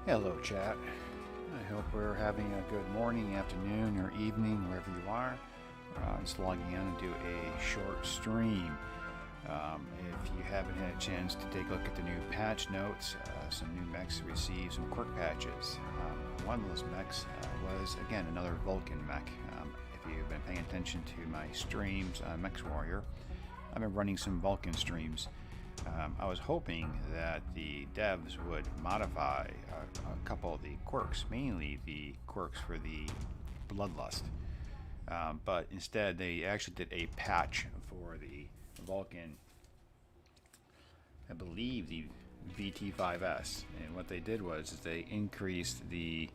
Hello, chat. I hope we're having a good morning, afternoon, or evening, wherever you are. Just logging in to do a short stream. If you haven't had a chance to take a look at the new patch notes, some new mechs received some quirk patches. One of those mechs was, again, another Vulcan mech. If you've been paying attention to my streams on Mech Warrior, I've been running some Vulcan streams. I was hoping that the devs would modify a couple of the quirks, mainly the quirks for the Bloodlust. But instead, they actually did a patch for the Vulcan, I believe the VT5S. And what they did was they increased the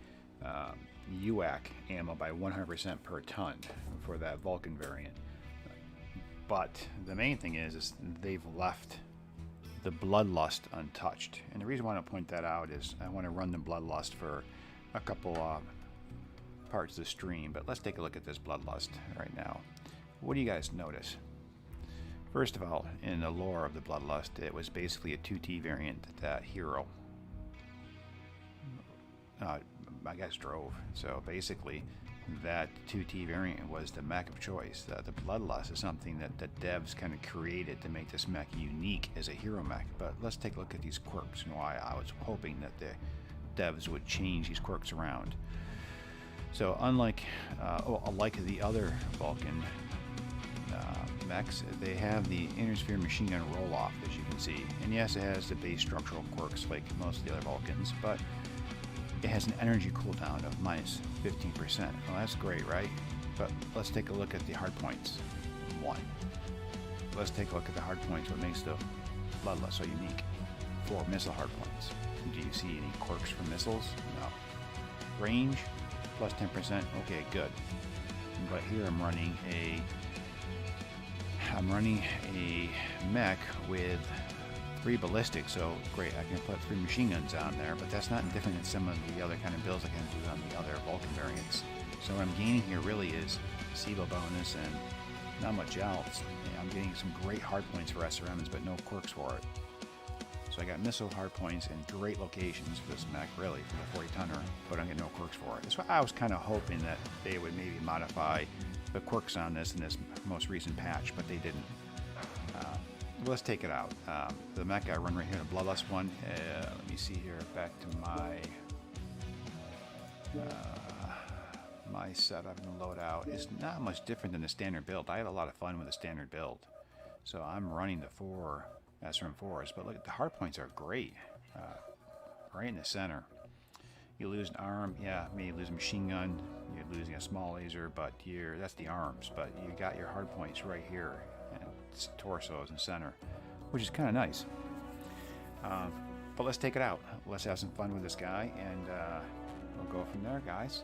UAC ammo by 100% per ton for that Vulcan variant. But the main thing is they've left the Bloodlust untouched. And the reason why I point that out is I want to run the Bloodlust for a couple parts of the stream. But let's take a look at this Bloodlust right now. What do you guys notice? First of all, in the lore of the Bloodlust, it was basically a 2T variant that Hero, I guess, drove. So basically, that 2T variant was the mech of choice. The Bloodlust is something that the devs kind of created to make this mech unique as a hero mech. But let's take a look at these quirks and why I was hoping that the devs would change these quirks around. So unlike the other Vulcan mechs, they have the inner sphere machine gun roll-off, as you can see. And yes, it has the base structural quirks like most of the other Vulcans, but it has an energy cooldown of minus 15%. Well, that's great, right? But let's take a look at the hard points. 1. Let's take a look at the hard points, what makes the Bloodlust so unique. 4 missile hard points. Do you see any quirks for missiles? No. Range, plus 10%. Okay, good. But here I'm running a mech with 3 ballistics, so great, I can put 3 machine guns on there, but that's not different than some of the other kind of builds I can do on the other Vulcan variants. So what I'm gaining here really is SIBO bonus and not much else. I'm getting some great hard points for SRMs, but no quirks for it. So I got missile hard points in great locations for this mech, really, for the 40 tonner, but I'm getting no quirks for it. That's why I was kind of hoping that they would maybe modify the quirks on this in this most recent patch, but they didn't. Let's take it out. The mech I run right here, the Bloodlust one. Let me see here, back to my my setup and load out. It's not much different than the standard build. I had a lot of fun with the standard build. So I'm running the 4 SRM4s, but look at the hard points are great. Right in the center. You lose an arm, yeah, maybe you lose a machine gun, you're losing a small laser, but that's the arms, but you got your hard points right here, and its torso is in the center, which is kind of nice. But let's take it out. Let's have some fun with this guy, and we'll go from there, guys.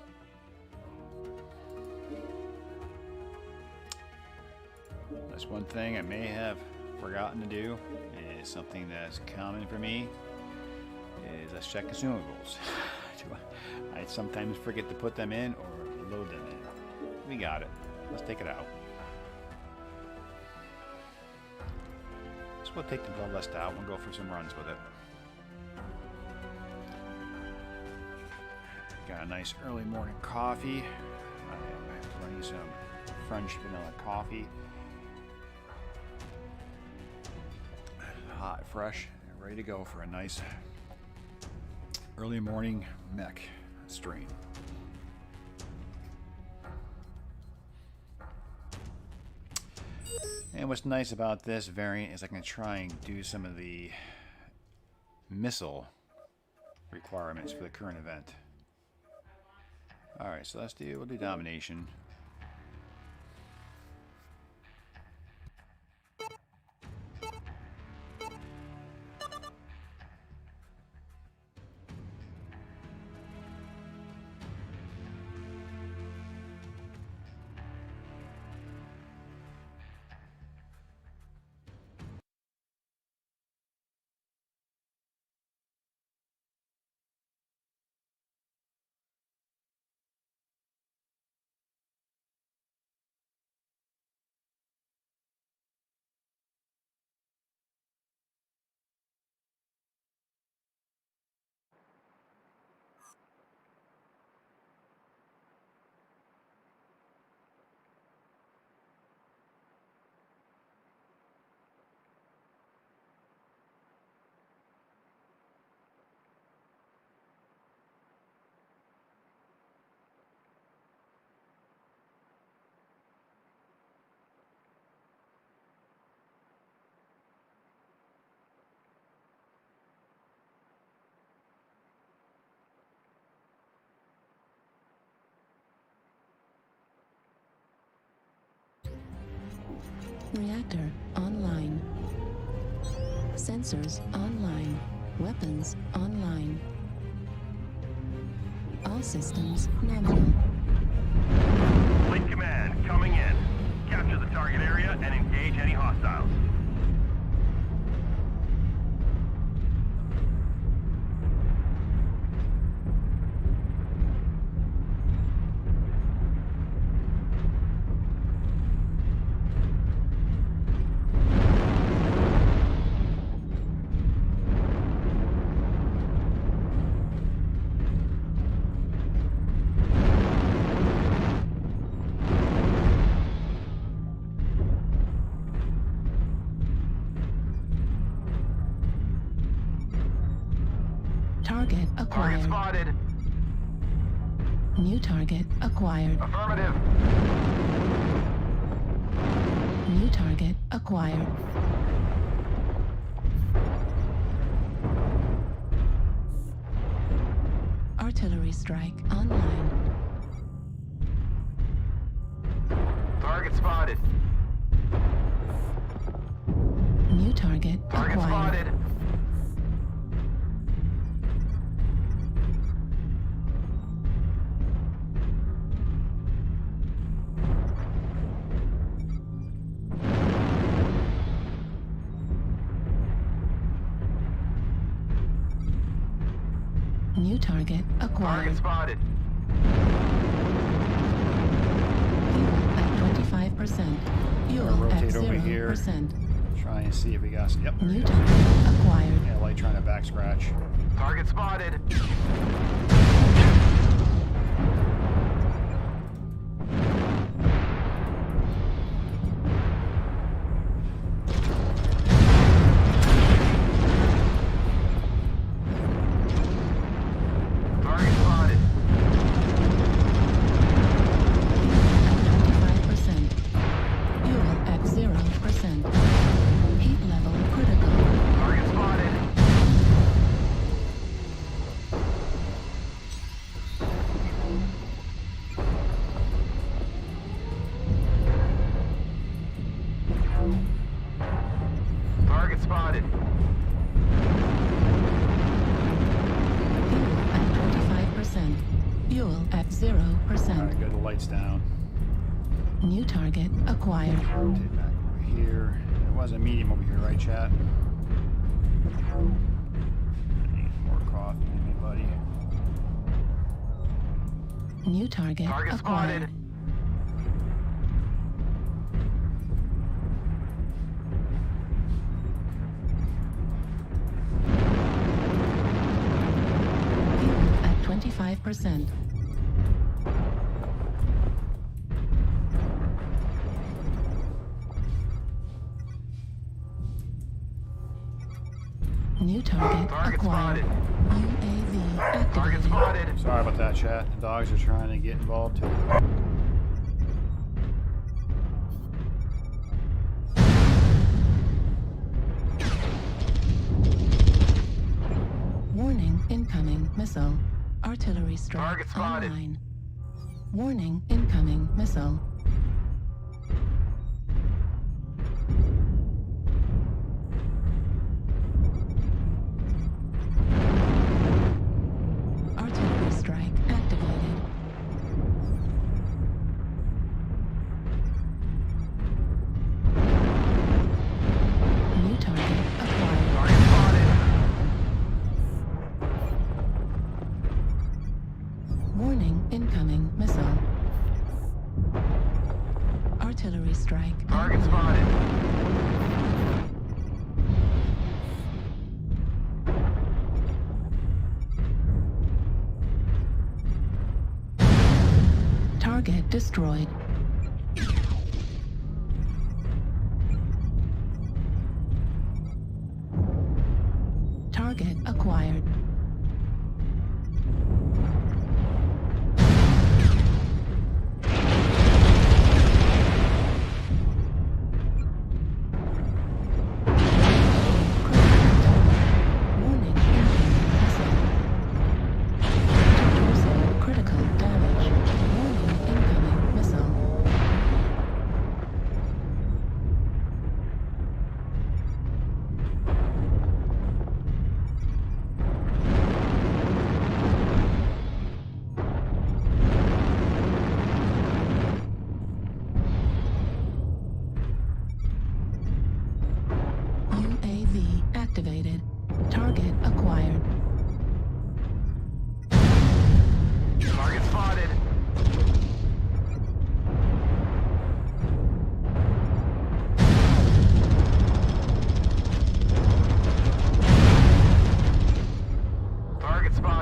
That's one thing I may have forgotten to do. Is something that's common for me. Is let's check consumables. I sometimes forget to put them in or load them in. We got it. Let's take it out. So we'll take the Bloodlust out and go for some runs with it. Got a nice early morning coffee. I am running some French vanilla coffee. Hot, fresh, ready to go for a nice early morning mech stream. And what's nice about this variant is I can try and do some of the missile requirements for the current event. Alright, so we'll do domination. Reactor online. Sensors online. Weapons online. All systems nominal. Fleet Command, coming in. Capture the target area and engage any hostiles. Target Target acquired. spotted. New target acquired. Affirmative. New target acquired. Artillery strike online. Target spotted. New target Target acquired. spotted. New target Target acquired. spotted. At 25%. Fuel at rotate over here. 0%. Try and see if we got some. Yep. there New we go. target acquired. Yeah, light trying to back scratch. Target spotted. Target spotted. At 25%. Fuel at 0%. Heat level critical. Target spotted. Target spotted. Fuel at 25%. Fuel at All right, 0%. good. The lights down. New target acquired. Rotate back over here. There was a medium over here, right, chat? I need more coffee, anybody? New target Target acquired. spotted. Fuel at 25%. New target Target acquired. spotted. UAV Target activated. spotted. Sorry about that, chat. The dogs are trying to get involved too. Warning, incoming missile. Artillery strike Target spotted. online. Warning, incoming missile. Artillery strike activated. New target acquired. Target spotted. Warning, incoming missile. Artillery strike Target online. spotted. Target destroyed. Target acquired. Warning, incoming missile. Torso critical damage. Warning, incoming missile.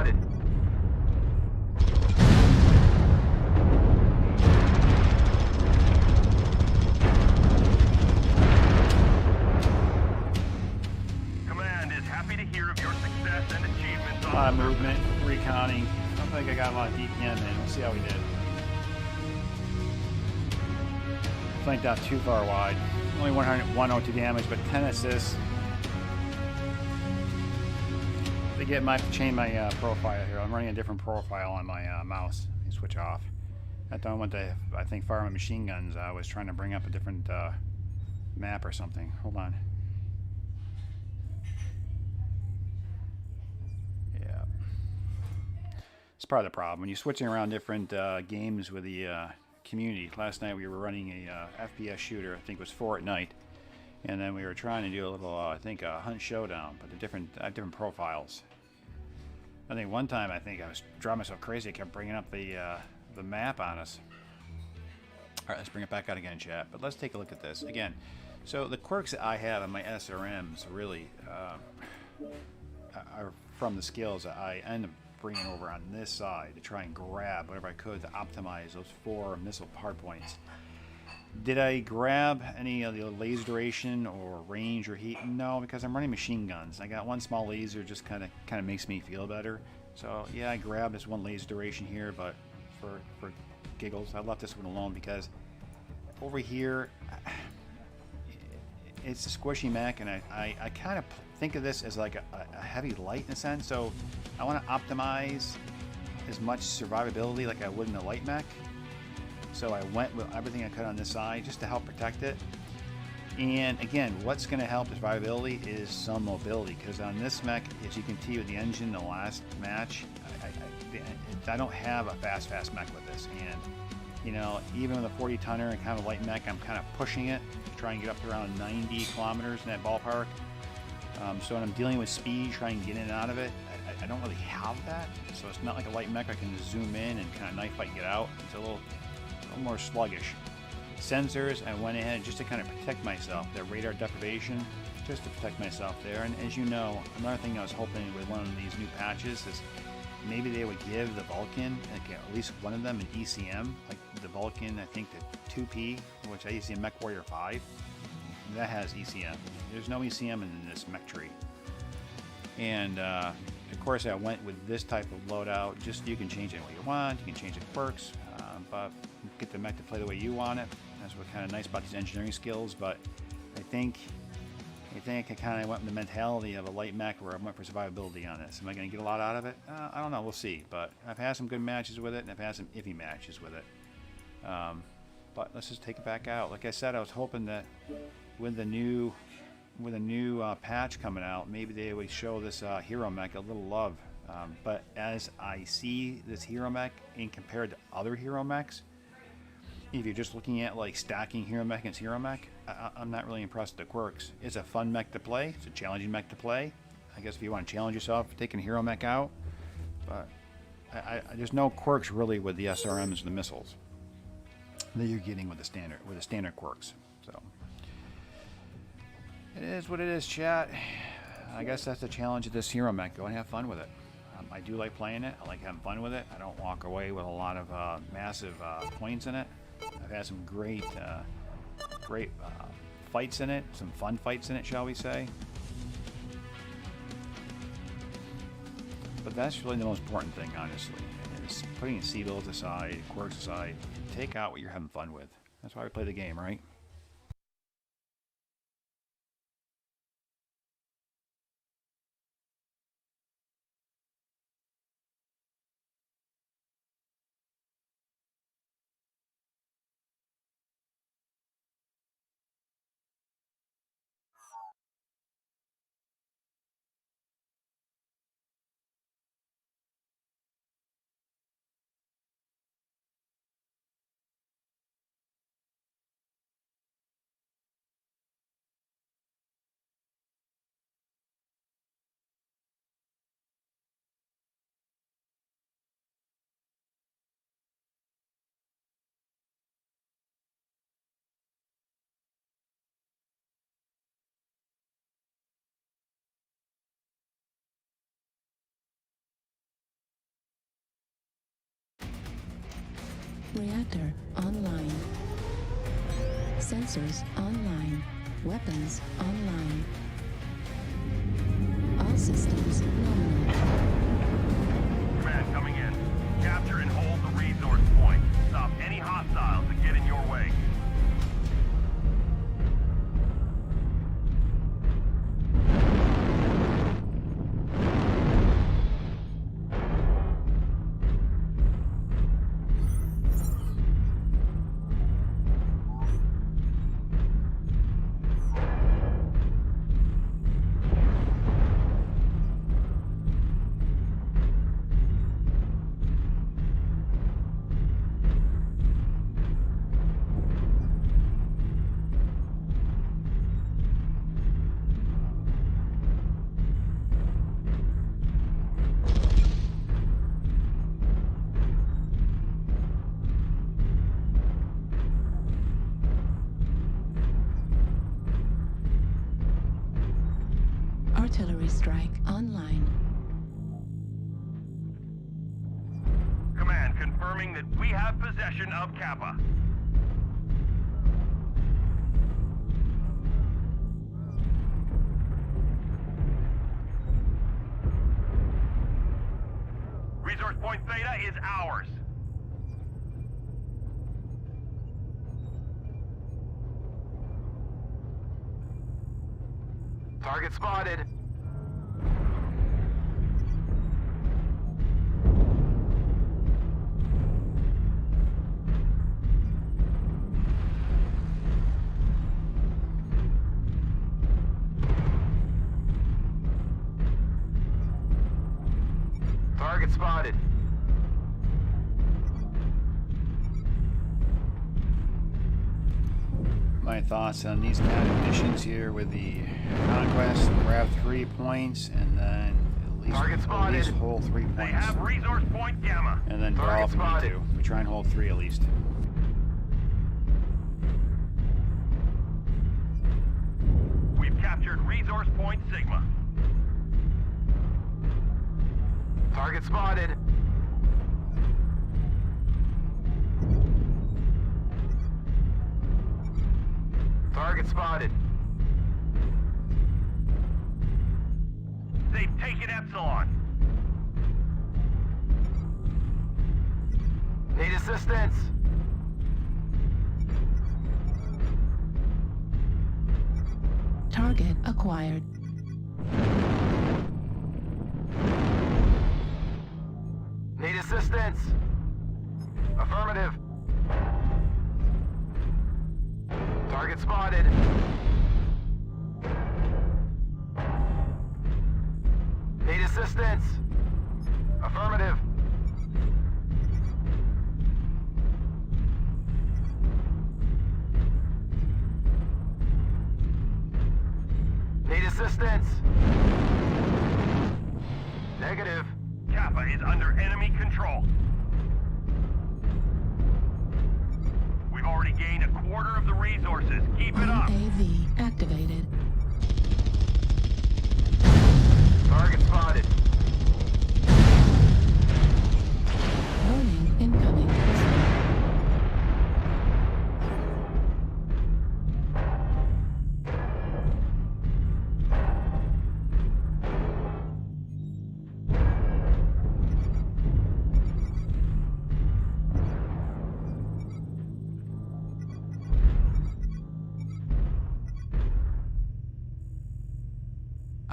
spotted. Command is happy to hear of your success and achievements. A lot of movement, reconning. I don't think I got a lot of DPM in. We'll see how we did. Flanked out too far wide. Only 102 damage, but 10 assists. To get my profile here, I'm running a different profile on my mouse. Let me switch off. That time I went to, I think, fire my machine guns. I was trying to bring up a different map or something. Hold on. Yeah. It's part of the problem. When you're switching around different games with the community. Last night we were running a FPS shooter. I think it was 4 at night. And then we were trying to do a little, I think, a hunt showdown, but the different profiles. I think one time, I think I was driving myself crazy. I kept bringing up the map on us. All right, let's bring it back out again, chat. But let's take a look at this again. So the quirks that I have on my SRMs really are from the skills that I end up bringing over on this side to try and grab whatever I could to optimize those 4 missile hardpoints. Did I grab any of the laser duration or range or heat? No, because I'm running machine guns. I got one small laser, just kind of makes me feel better. So yeah, I grabbed this one laser duration here, but for giggles, I left this one alone because over here it's a squishy mech, and I kind of think of this as like a heavy light in a sense. So I want to optimize as much survivability like I would in a light mech. So I went with everything I could on this side just to help protect it. And again, what's going to help the survivability is some mobility, because on this mech, as you can see with the engine in the last match, I don't have a fast mech with this. And you know, even with a 40 tonner and kind of light mech, I'm kind of pushing it to try and get up to around 90 kilometers in that ballpark. So when I'm dealing with speed, trying to get in and out of it, I don't really have that. So it's not like a light mech I can zoom in and kind of knife fight and get out. It's a little more sluggish. Sensors, I went ahead just to kind of protect myself. The radar deprivation, just to protect myself there. And as you know, another thing I was hoping with one of these new patches is maybe they would give the Vulcan, like at least one of them, an ECM, like the Vulcan, I think the 2P, which I used in Mech Warrior 5. That has ECM. There's no ECM in this mech tree. And of course I went with this type of loadout, just you can change it what you want, you can change the quirks, but get the mech to play the way you want it. That's what's kind of nice about these engineering skills. But I think I kind of went with the mentality of a light mech where I went for survivability on this. Am I going to get a lot out of it? I don't know. We'll see. But I've had some good matches with it, and I've had some iffy matches with it. But let's just take it back out. Like I said, I was hoping that with the new patch coming out, maybe they would show this hero mech a little love. But as I see this hero mech in compared to other hero mechs, if you're just looking at like stacking hero mech against hero mech, I'm not really impressed with the quirks. It's a fun mech to play. It's a challenging mech to play. I guess if you want to challenge yourself, taking hero mech out. But there's no quirks really with the SRMs and the missiles that you're getting with the standard quirks. So it is what it is, chat. I guess that's the challenge of this hero mech. Go and have fun with it. I do like playing it. I like having fun with it. I don't walk away with a lot of massive points in it. I've had some great fights in it, some fun fights in it, shall we say. But that's really the most important thing, honestly, is putting the C-bills aside, quirks aside, take out what you're having fun with. That's why we play the game, right? Reactor online. Sensors online. Weapons online. All systems nominal. Command coming in. Capture and hold the resource point. Stop any hostiles that get in your way. Artillery strike online. Command confirming that we have possession of Kappa. Resource point Theta is ours. Target spotted. Target spotted. My thoughts on these kind of missions here with the Conquest: grab 3 points and then at least hold 3 points. They have resource point Gamma. And then draw if we need to. We try and hold 3 at least. We've captured resource point Sigma. Target spotted. Target spotted. They've taken Epsilon. Need assistance. Target acquired. Need assistance. Affirmative. Target spotted. Need assistance. Affirmative. Need assistance. Negative. Kappa is under enemy control. We've already gained a quarter of the resources. Keep it up. UAV activated. Target spotted. Warning incoming.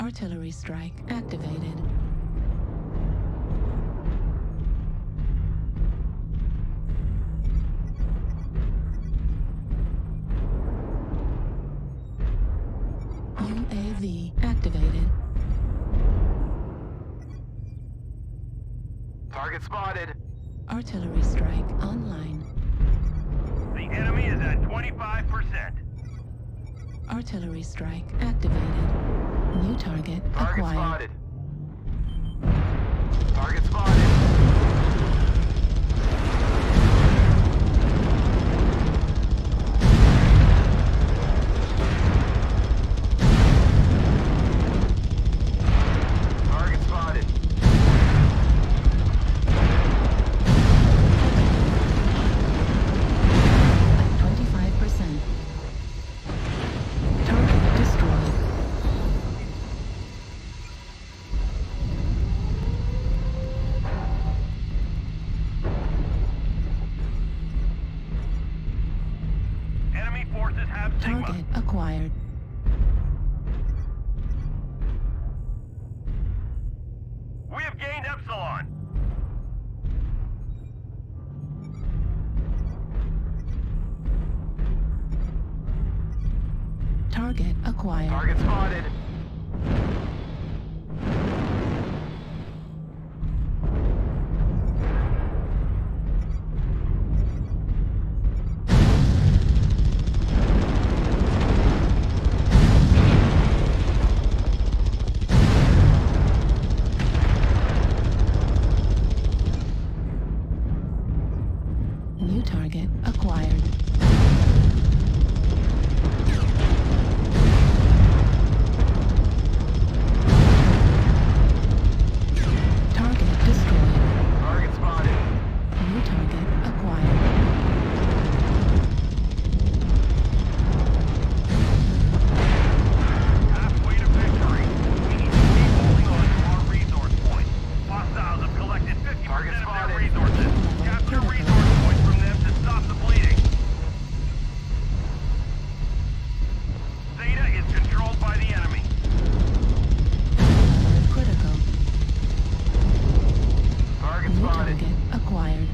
Artillery strike activated. UAV activated. Target spotted. Artillery strike online. The enemy is at 25%. Artillery strike activated. New target Target acquired. spotted. Target spotted. Target spotted. Sigma. Target acquired. We have gained Epsilon. Target acquired. Target spotted. New target acquired. Target destroyed. Target spotted. New target acquired. Halfway to victory. We need to keep holding on to our resource points. Hostiles have collected 50% of their resources. Capture resource points from them to stop the bleeding. Zeta is controlled by the enemy. Critical. Target New spotted. target acquired.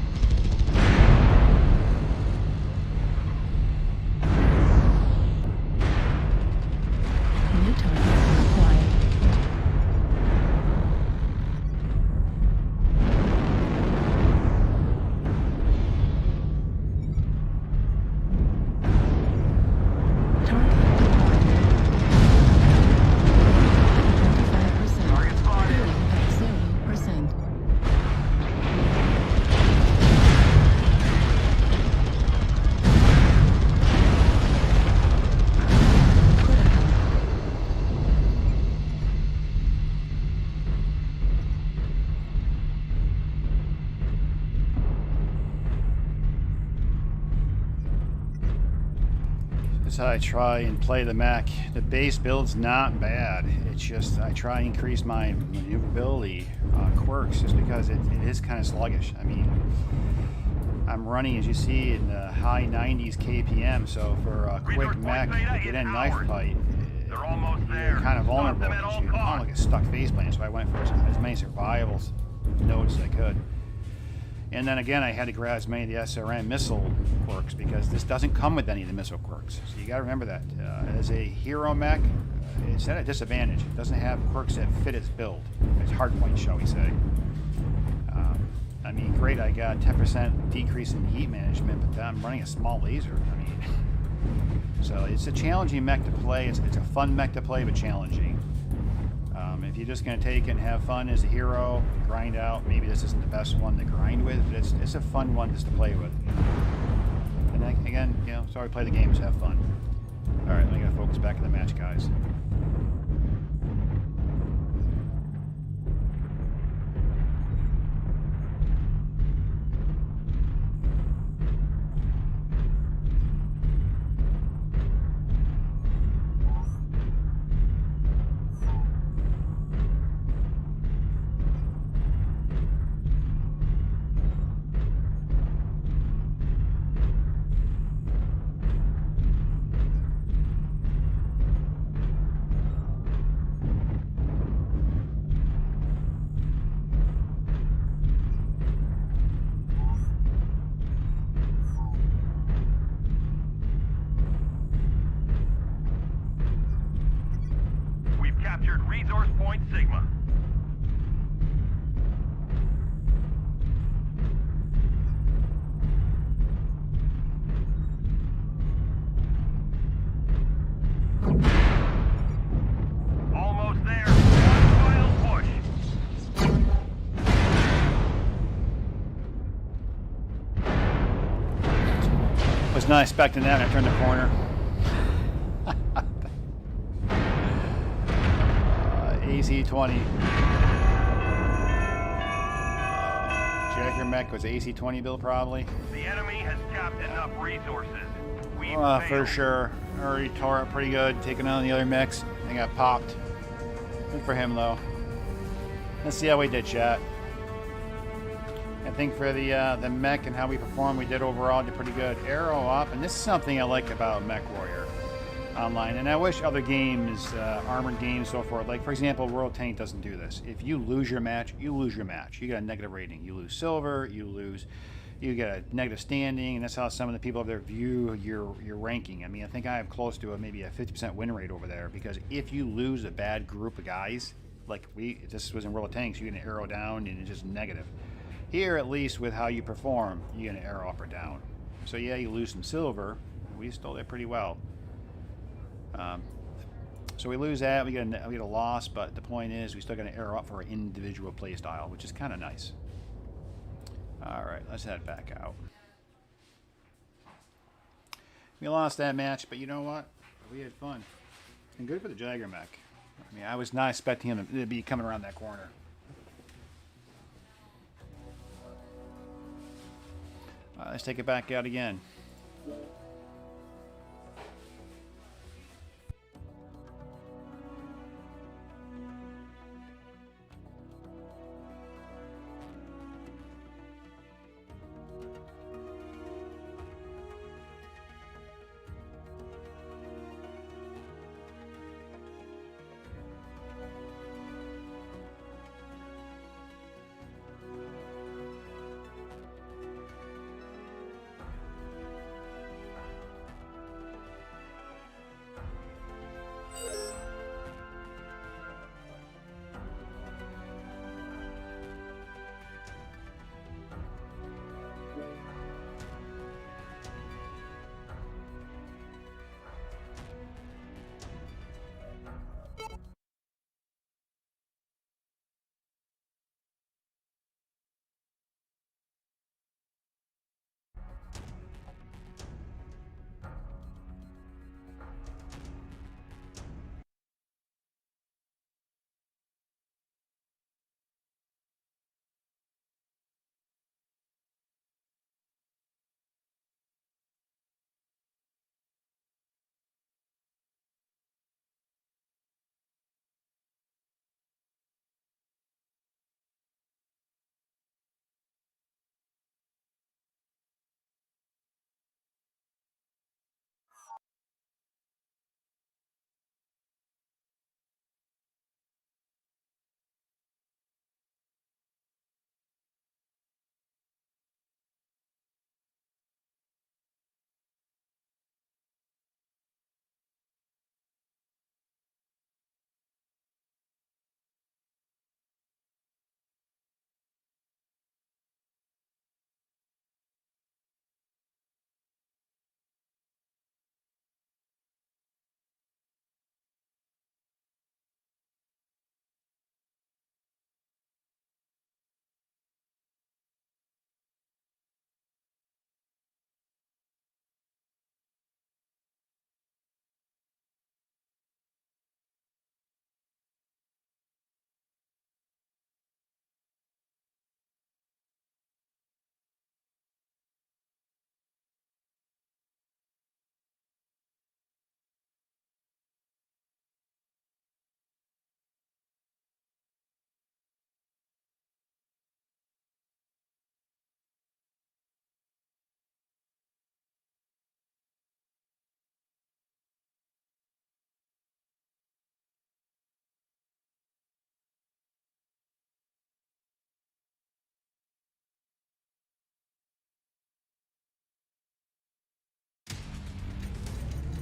New target acquired. Target acquired. 25%. Target spotted. Fuel at 0%. Critical. That's how I try and play the mech. The base build's not bad. It's just I try and increase my maneuverability quirks just because it is kind of sluggish. I mean, I'm running, as you see, in the high 90s KPM, so for a quick Resource mech point Beta to get is in knife ours. fight, They're almost you're there. kind of Stop vulnerable them at because all you kind of costs. like a stuck face plant, so I went for as many survival nodes as I could. And then again, I had to grab as many of the SRM missile quirks because this doesn't come with any of the missile quirks. So you got to remember that. As a hero mech, it's at a disadvantage. It doesn't have quirks that fit its build, its hardpoint, shall we say. I mean, great, I got 10% decrease in heat management, but I'm running a small laser. I mean, so it's a challenging mech to play. It's a fun mech to play, but challenging. If you're just going to take it and have fun as a hero, grind out, maybe this isn't the best one to grind with, but it's a fun one just to play with. And again, you know, so I play the games, have fun. Alright, let me gotta focus back on the match, guys. We've captured resource point Sigma. Almost there. One final push. Was not expecting that when I turned the corner. AC-20. Jacker mech was AC-20 build probably. The enemy has tapped enough resources. We've For failed. sure. Already tore up pretty good, taking on the other mechs. They got popped. Good for him though. Let's see how we did, chat. I think for the mech and how we performed, we did overall did pretty good. Arrow up, and this is something I like about Mech Warrior. online. And I wish other games, armored games, so forth. Like for example, World Tank doesn't do this. If you lose your match, you lose your match. You get a negative rating. You lose silver. You get a negative standing, and that's how some of the people over there view your ranking. I mean, I think I have close to maybe a 50% win rate over there, because if you lose a bad group of guys, like this was in World of Tanks, you get an arrow down and it's just negative. Here, at least with how you perform, you get an arrow up or down. So yeah, you lose some silver. We still did pretty well. So we lose that, we get a loss, but the point is we still got an arrow up for our individual play style, which is kind of nice. Alright, let's head back out. We lost that match, but you know what? We had fun. And good for the Jagger mech. I mean, I was not expecting him to be coming around that corner. Let's take it back out again.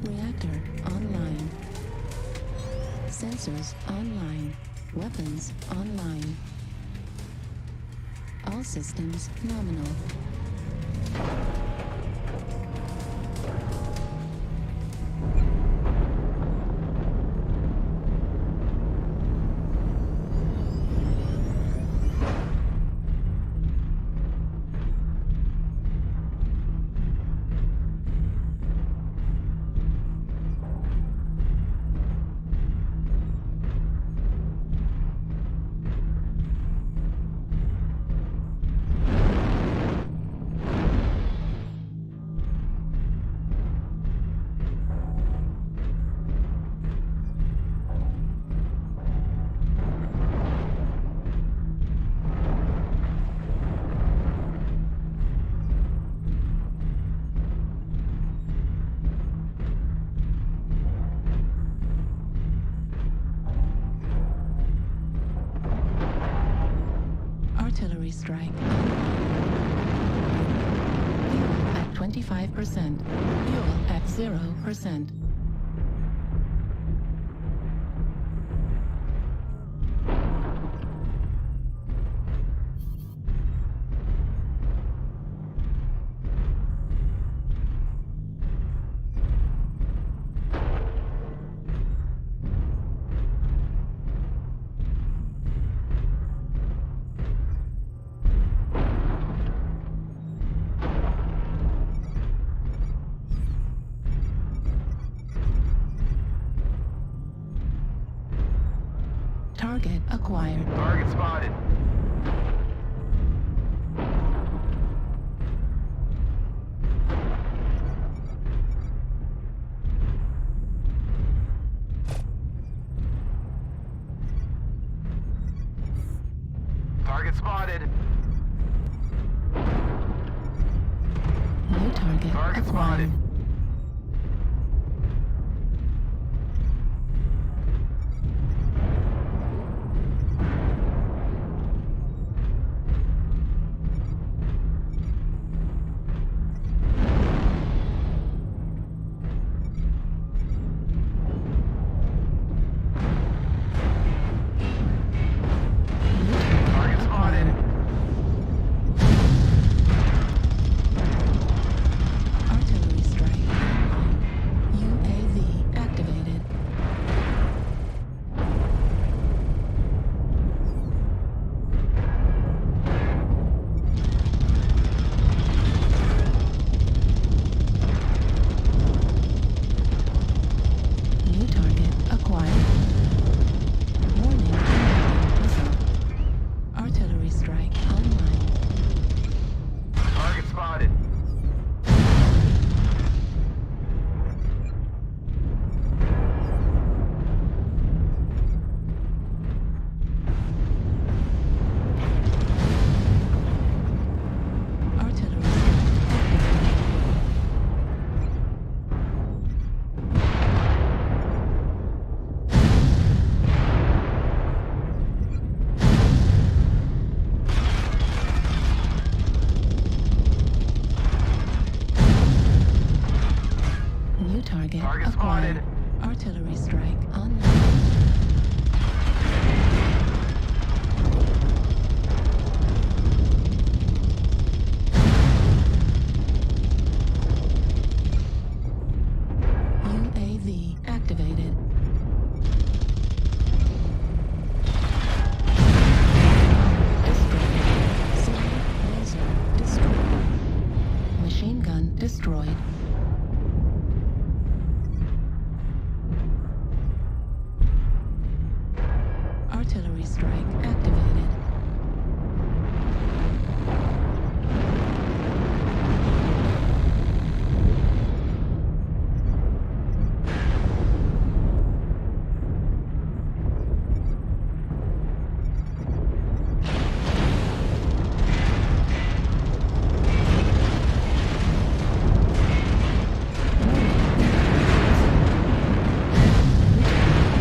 Reactor online. Sensors online. Weapons online. All systems nominal. 5%. Fuel at 0%. Target acquired. Target spotted. Target spotted. New target Target acquired. spotted. Target spotted. Artillery strike. UAV activated. New target acquired. Warning, incoming missile. Artillery strike online. Target spotted. Artillery strike activated. New target Target acquired. spotted. Artillery strike online. UAV activated. Destroyed. Silver laser destroyed. Machine gun destroyed. Artillery strike activated.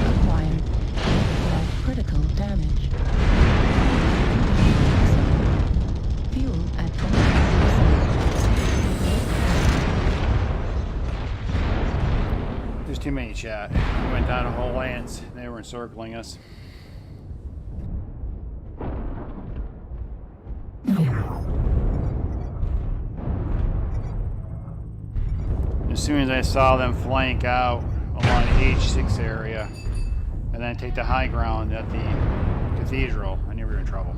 Acquired. Critical damage. Fuel at 20%. There's too many, chat. We went down a whole lance. They were encircling us. As soon as I saw them flank out along the H6 area and then take the high ground at the cathedral, I knew we were in trouble.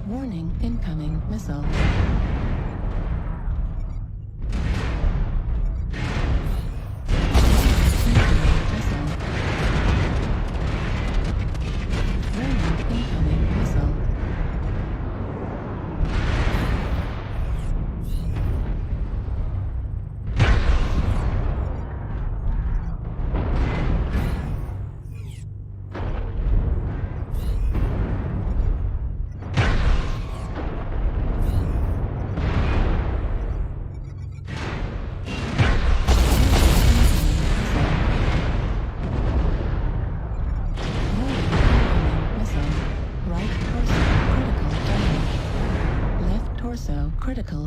Warning,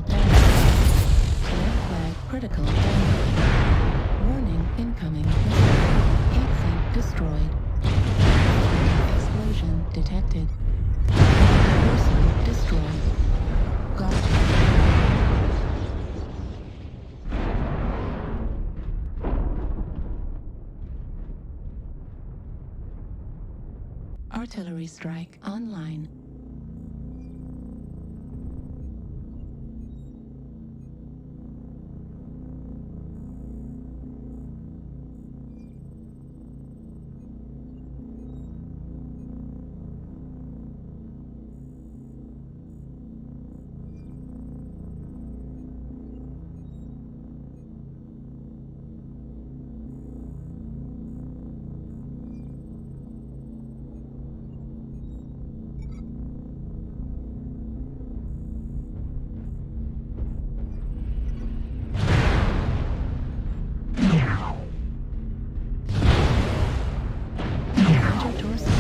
damage. Red flag critical damage. Warning incoming missile. Heat sink destroyed. Explosion detected. Person destroyed. Gotcha. Artillery strike online. Enter torso.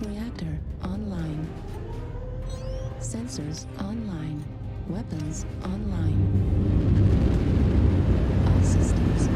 Reactor online. Sensors online. Weapons online. All systems go.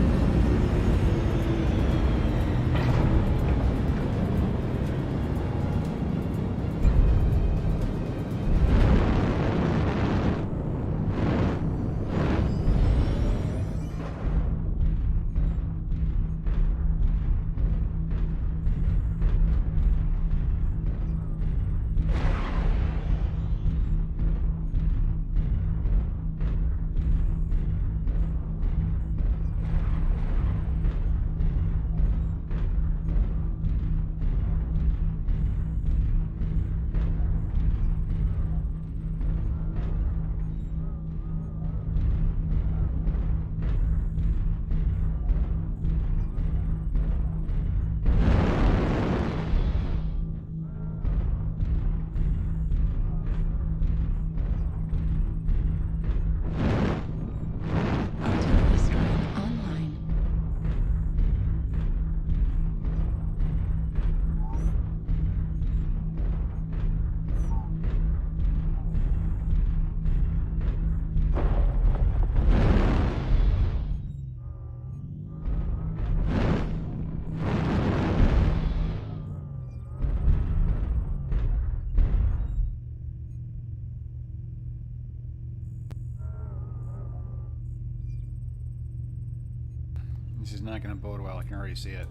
This is not going to bode well. I can already see it.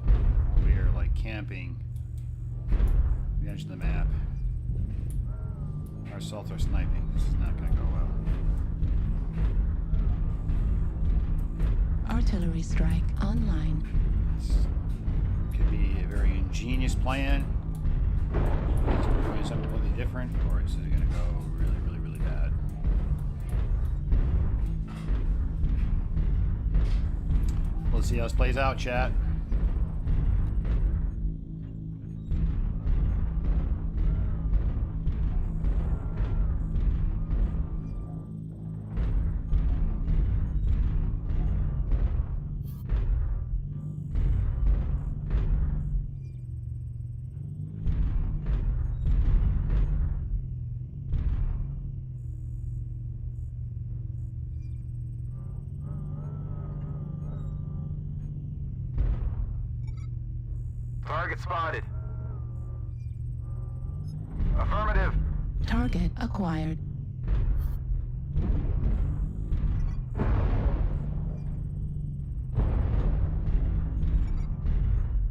We are like camping the edge of the map. Our assaults are sniping. This is not going to go well. Artillery strike online. This could be a very ingenious plan. We're doing something completely different, or is it going to go really, really, really bad? Let's see how this plays out, chat. Target spotted. Affirmative. Target acquired.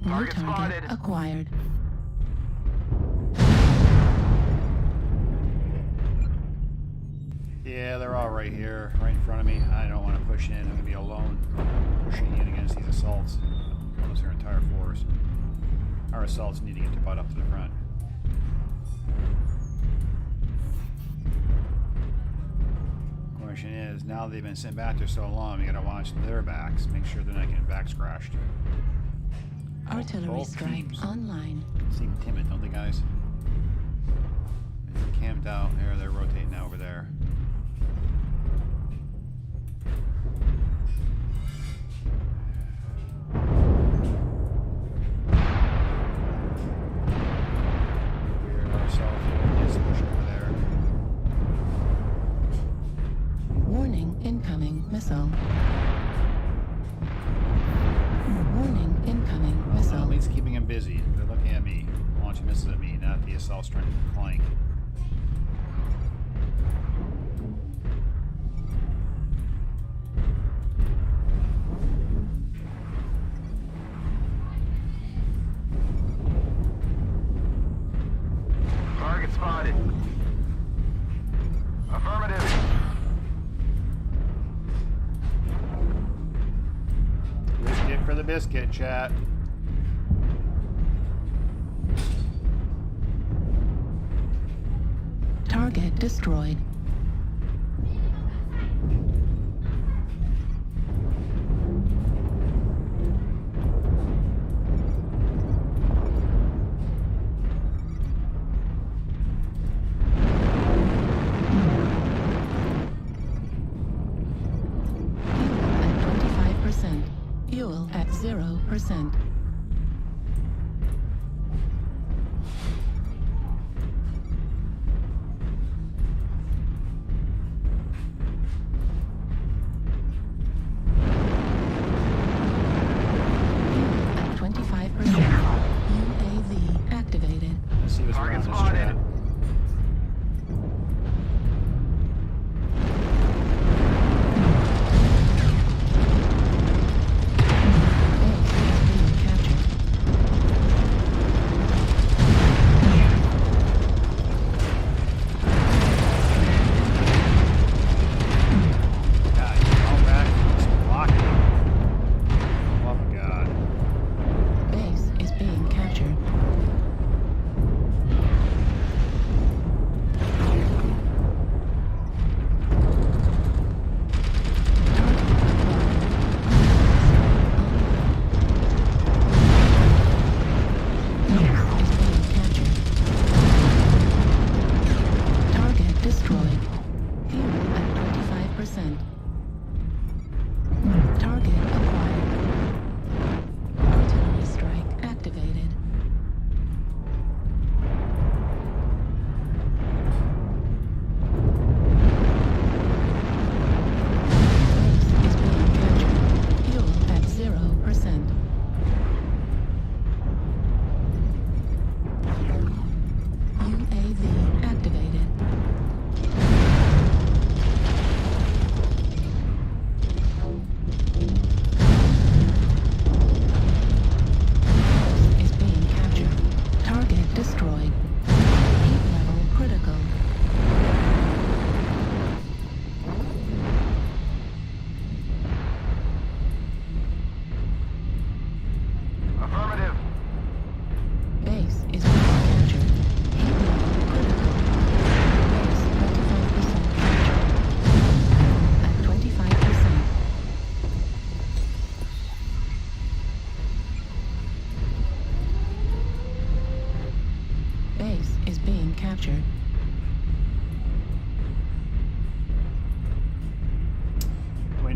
New Target target spotted. acquired. Yeah, they're all right here, right in front of me. I don't want to push in. I'm going to be alone pushing in against these assaults. Almost their entire force. Our assaults need to get to butt up to the front. Question is, now they've been sent back there so long, you gotta watch their backs, make sure they're not getting backs crashed. Artillery Both strike teams online. seem timid, don't they, guys? They're camped out there, they're rotating now over there. We're ourselves here, just push over there. Warning incoming missile. Warning incoming Well, missile. at least keeping them busy. They're looking at me, launching missiles at me, not the assaults trying to flank. Target spotted. Affirmative. Biscuit for the biscuit, chat. Target destroyed. Fuel at 25%. Fuel at 0%.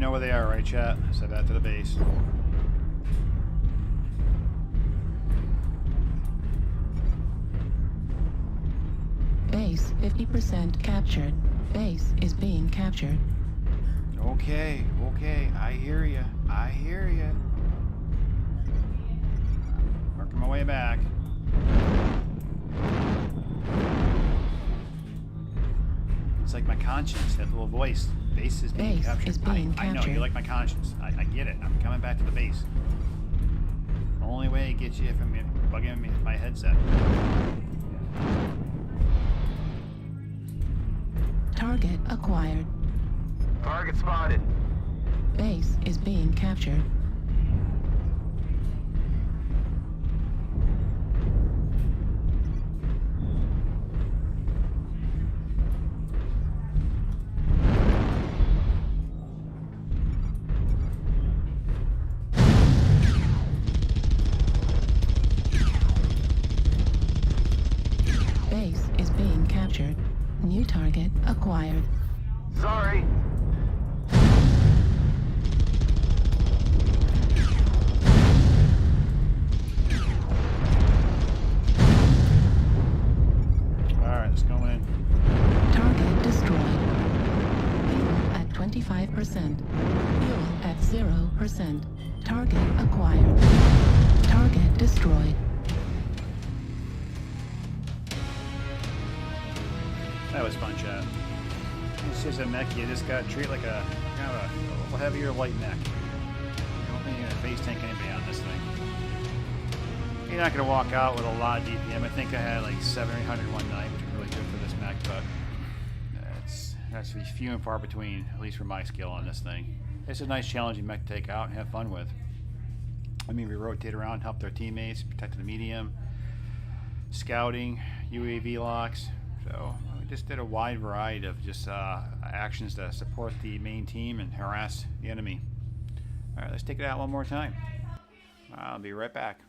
know where they are, right, chat? Send that to the base. Base 50% captured. Base is being captured. Okay, okay. I hear you. I hear you. Working my way back. It's like my conscience, that little voice. Base is being Base captured. is being I know, captured. you're like my conscience. I get it. I'm coming back to the base. The only way it gets you if I'm bugging me with my headset. Target acquired. Target spotted. Base is being captured. Base is being captured. New target acquired. Sorry. Alright, let's go in. Target destroyed. Fuel at 25%. Fuel at 0%. Target acquired. Target destroyed. That was fun, chat. It's just a mech you just gotta treat like a kind of a little heavier light mech. You don't think you're gonna face tank anybody on this thing. You're not gonna walk out with a lot of DPM. I think I had like 700 or 800 one night, which is really good for this mech, but that's few and far between, at least for my skill on this thing. It's a nice challenging mech to take out and have fun with. I mean, we rotate around, help their teammates, protect the medium, scouting, UAV locks. So we just did a wide variety of just actions to support the main team and harass the enemy. All right, let's take it out one more time. I'll be right back.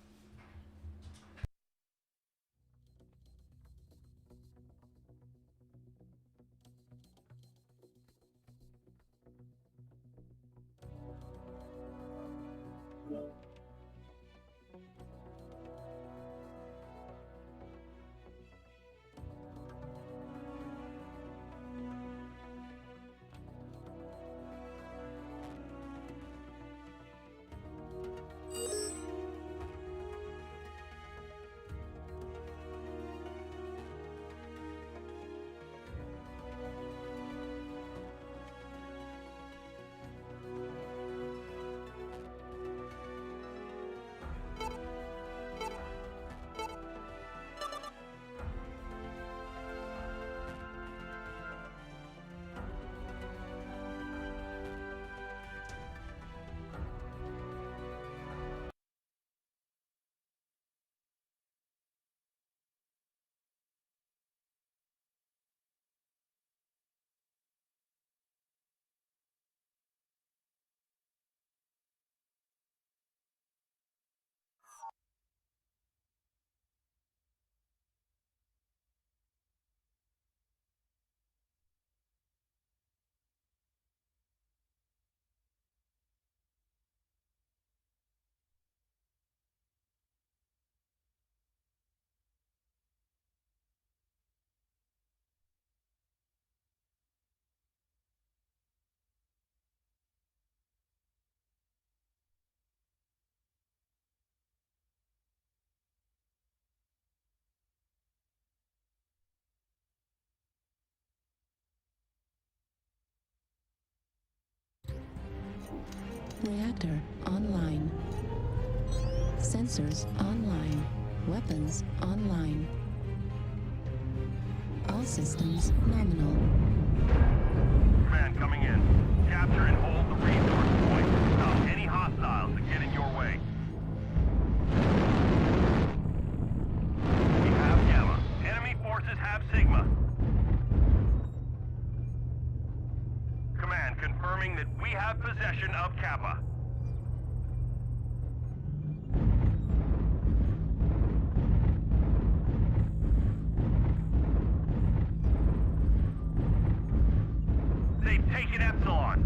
Reactor online. Sensors online. Weapons online. All systems nominal. Command coming in. Capture and hold the resource point. Stop any hostiles that get in your way. We have Gamma. Enemy forces have Sigma. Command confirming that we have possession of Kappa. They've taken Epsilon.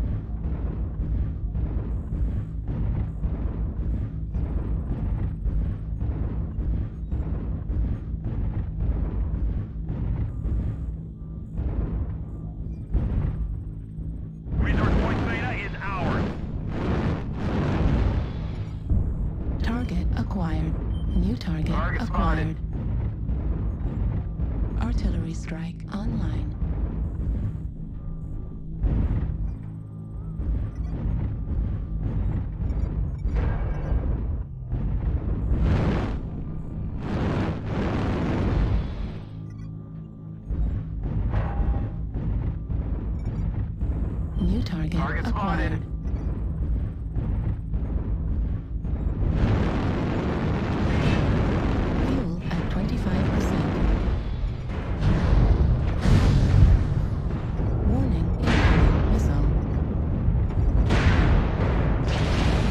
Target acquired. Artillery strike online. New target acquired. Fuel at 25%. Warning, incoming missile.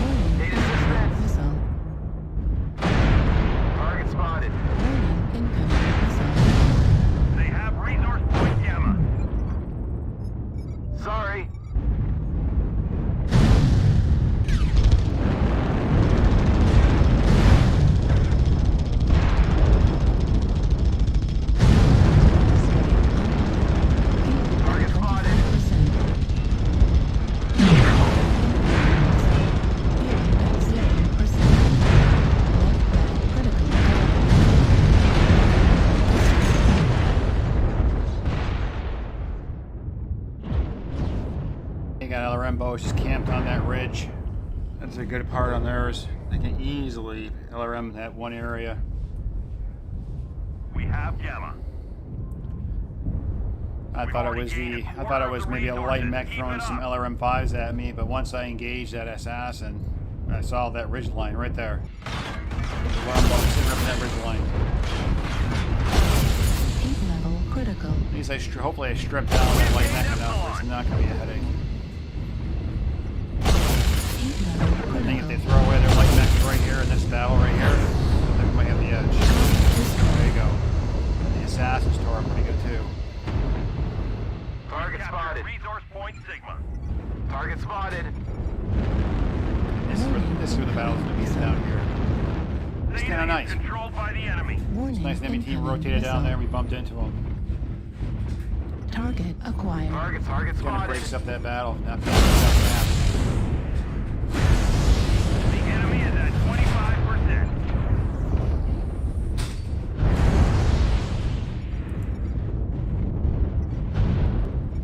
Warning, incoming missile. Target spotted. Warning, incoming missile. They have resource point Gamma. Sorry. Target spotted. They got LRM boats just camped on that ridge. That's a good part on theirs. They can easily LRM that one area. We have Gamma. I thought it was maybe a light mech throwing some LRM-5s at me, but once I engaged that assassin, I saw that ridge line right there. The LRM boat sitting up in that ridge line. Heat level critical. At least hopefully I stripped down that light mech enough. It's not going to be a headache. Heat level I critical. think if they throw away their light mechs right here in this battle right here, they might have the edge. There you go. The assassins tore up pretty good too. Target spotted. Resource point Sigma. Target spotted. This is where the battle's going to be down here. It's kind of nice. Controlled by the enemy. Warning, It's nice enemy team incoming rotated down there. missile. We bumped into them. Target acquired. Target Kind of spotted. breaks up that battle. Not bad. The enemy is at 25%.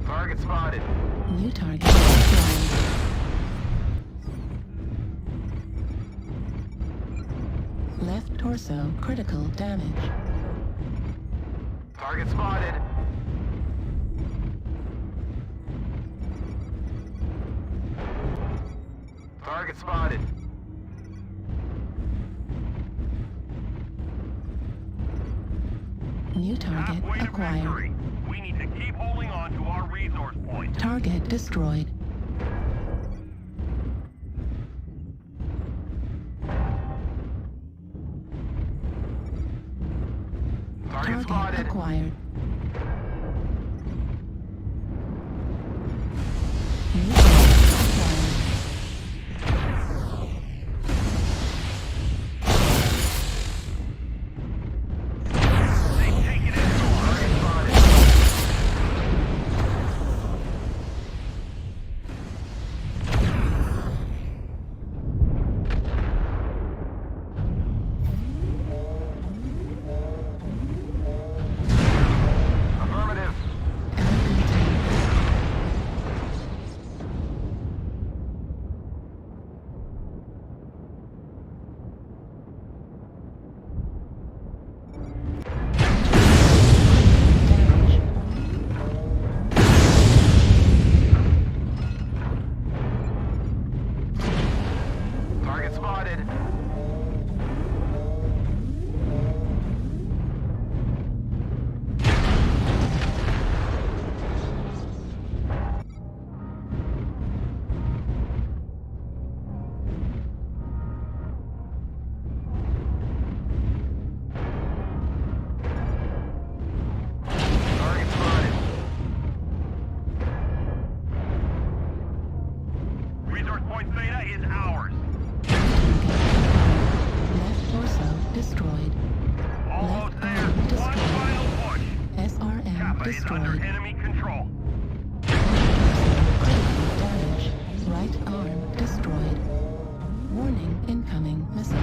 Target spotted. New target acquired. Left torso critical damage. Target spotted. Target spotted. New target Halfway to acquired. victory. We need to keep holding on to our resource point. Target destroyed. Target Target spotted. acquired. New target acquired. They've taken it. Target spotted. Affirmative. Target spotted. Target spotted. Resource point Beta is ours. Left torso destroyed. Almost Left there. arm One destroyed. final push. SRM Kappa is under destroyed. enemy control. Critical damage. Right arm destroyed. Warning, incoming missile.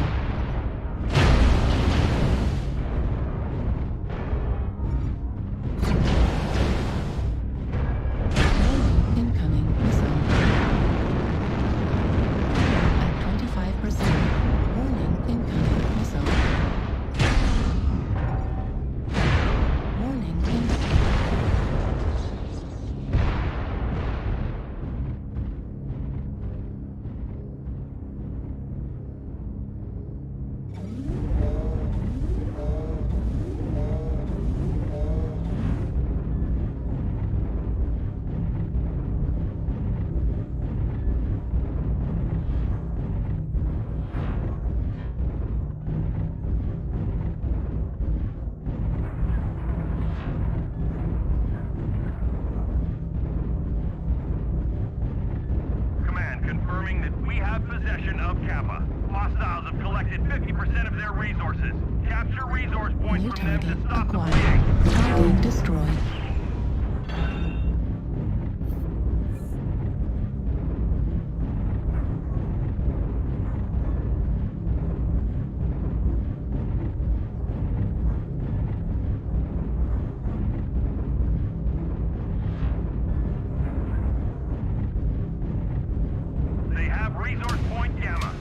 Command confirming that we have possession of Kappa. Hostiles have collected 50% of their resources. Capture resource points New from them target to stop the acquired. bleeding. Target destroyed. They have resource point Gamma.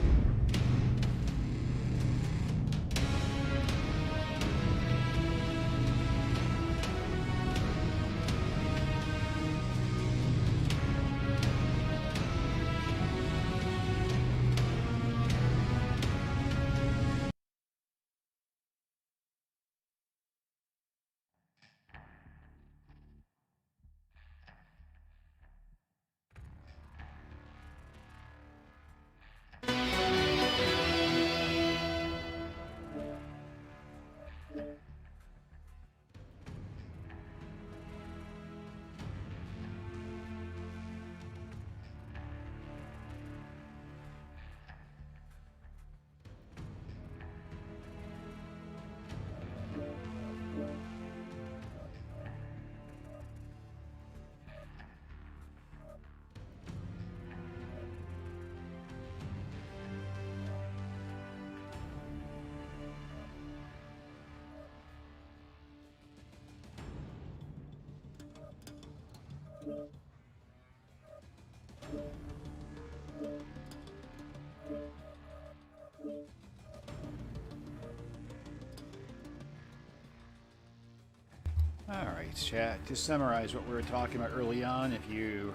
Alright, chat. To summarize what we were talking about early on, if you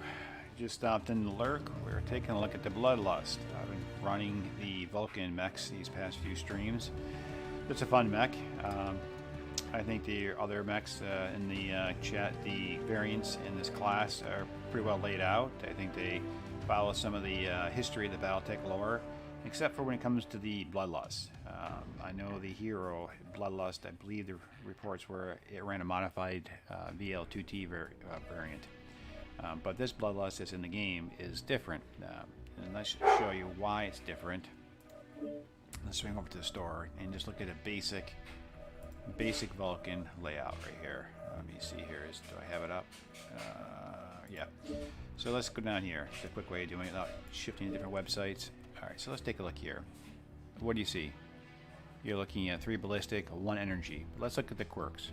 just stopped in to lurk, we were taking a look at the Bloodlust. I've been running the Vulcan mechs these past few streams. It's a fun mech. I think the other mechs in the chat, the variants in this class are pretty well laid out. I think they follow some of the history of the Battletech lore, except for when it comes to the Bloodlust. I know the hero, Bloodlust, I believe the reports were it ran a modified VL2T variant. But this Bloodlust that's in the game is different. And let's show you why it's different. Let's swing over to the store and just look at a basic Vulcan layout right here. Let me see here. Do I have it up? Yeah. So let's go down here. It's a quick way of doing it without shifting to different websites. Alright, so let's take a look here. What do you see? You're looking at 3 ballistic, 1 energy. Let's look at the quirks.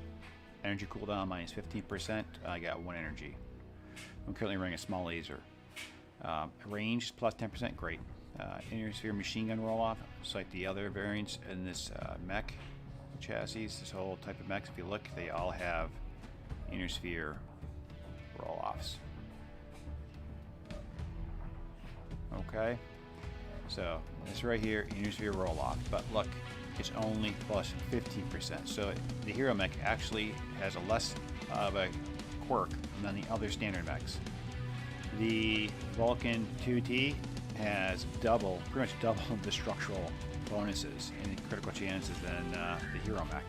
Energy cooldown minus 15%. I got 1 energy. I'm currently running a small laser. Range plus 10%. Great. Inner sphere machine gun roll off. Just like the other variants in this mech chassis, this whole type of mechs, if you look, they all have inner sphere roll offs. Okay. So this right here, inner sphere roll off. But look, it's only plus 15%. So the hero mech actually has a less of a quirk than the other standard mechs. The Vulcan 2T has pretty much double the structural bonuses and critical chances than the hero mech.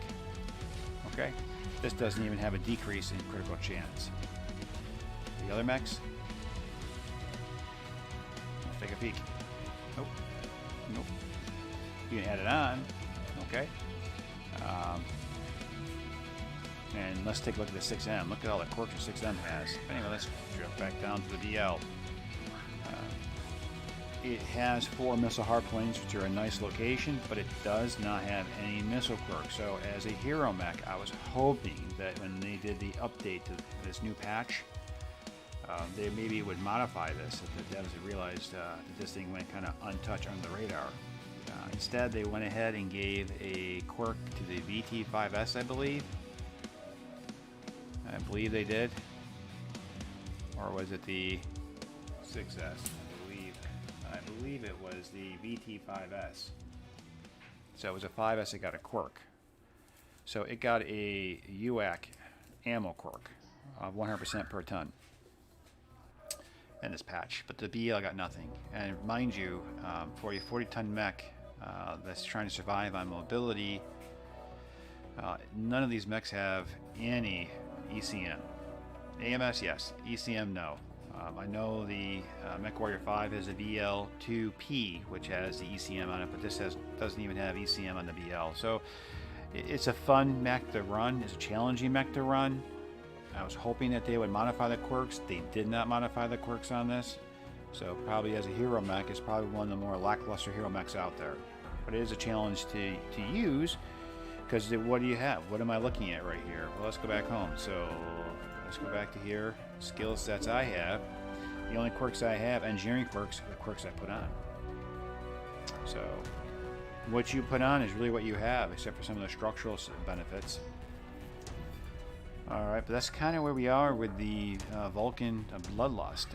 Okay, this doesn't even have a decrease in critical chance. The other mechs, let's take a peek. Nope. You can add it on. Okay. And let's take a look at the 6M. Look at all the quirks the 6M has. Anyway, let's drop back down to the VL. It has 4 missile hardplanes, which are a nice location, but it does not have any missile quirks. So as a hero mech, I was hoping that when they did the update to this new patch, they maybe would modify this. If the devs had realized that this thing went kind of untouched under the radar. Instead, they went ahead and gave a quirk to the VT5S, I believe. I believe they did. Or was it the 6S? I believe it was the VT5S. So it was a 5S that got a quirk. So it got a UAC ammo quirk of 100% per ton in this patch. But the BL got nothing. And mind you, for a 40-ton mech that's trying to survive on mobility, none of these mechs have any ECM. AMS, yes. ECM, no. I know the MechWarrior 5 has a VL2P, which has the ECM on it, but this doesn't even have ECM on the VL. So it's a fun mech to run. It's a challenging mech to run. I was hoping that they would modify the quirks. They did not modify the quirks on this. So probably as a hero mech, it's probably one of the more lackluster hero mechs out there. But it is a challenge to use, because what do you have? What am I looking at right here? Well, let's go back home. So let's go back to here. Skill sets I have. The only quirks I have, engineering quirks, are the quirks I put on. So what you put on is really what you have, except for some of the structural benefits. Alright, but that's kind of where we are with the Vulcan Bloodlust.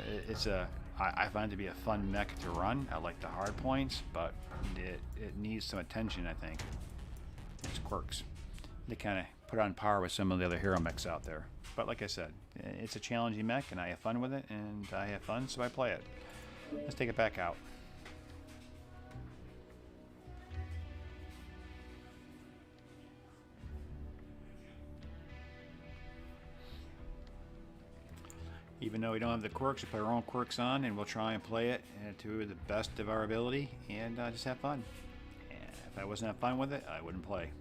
I find it to be a fun mech to run. I like the hard points, but it needs some attention, I think. It's quirks. They kind of put on par with some of the other hero mechs out there. But like I said, it's a challenging mech, and I have fun with it, and I have fun, so I play it. Let's take it back out. Even though we don't have the quirks, we put our own quirks on, and we'll try and play it to the best of our ability, and just have fun. And if I wasn't having fun with it, I wouldn't play.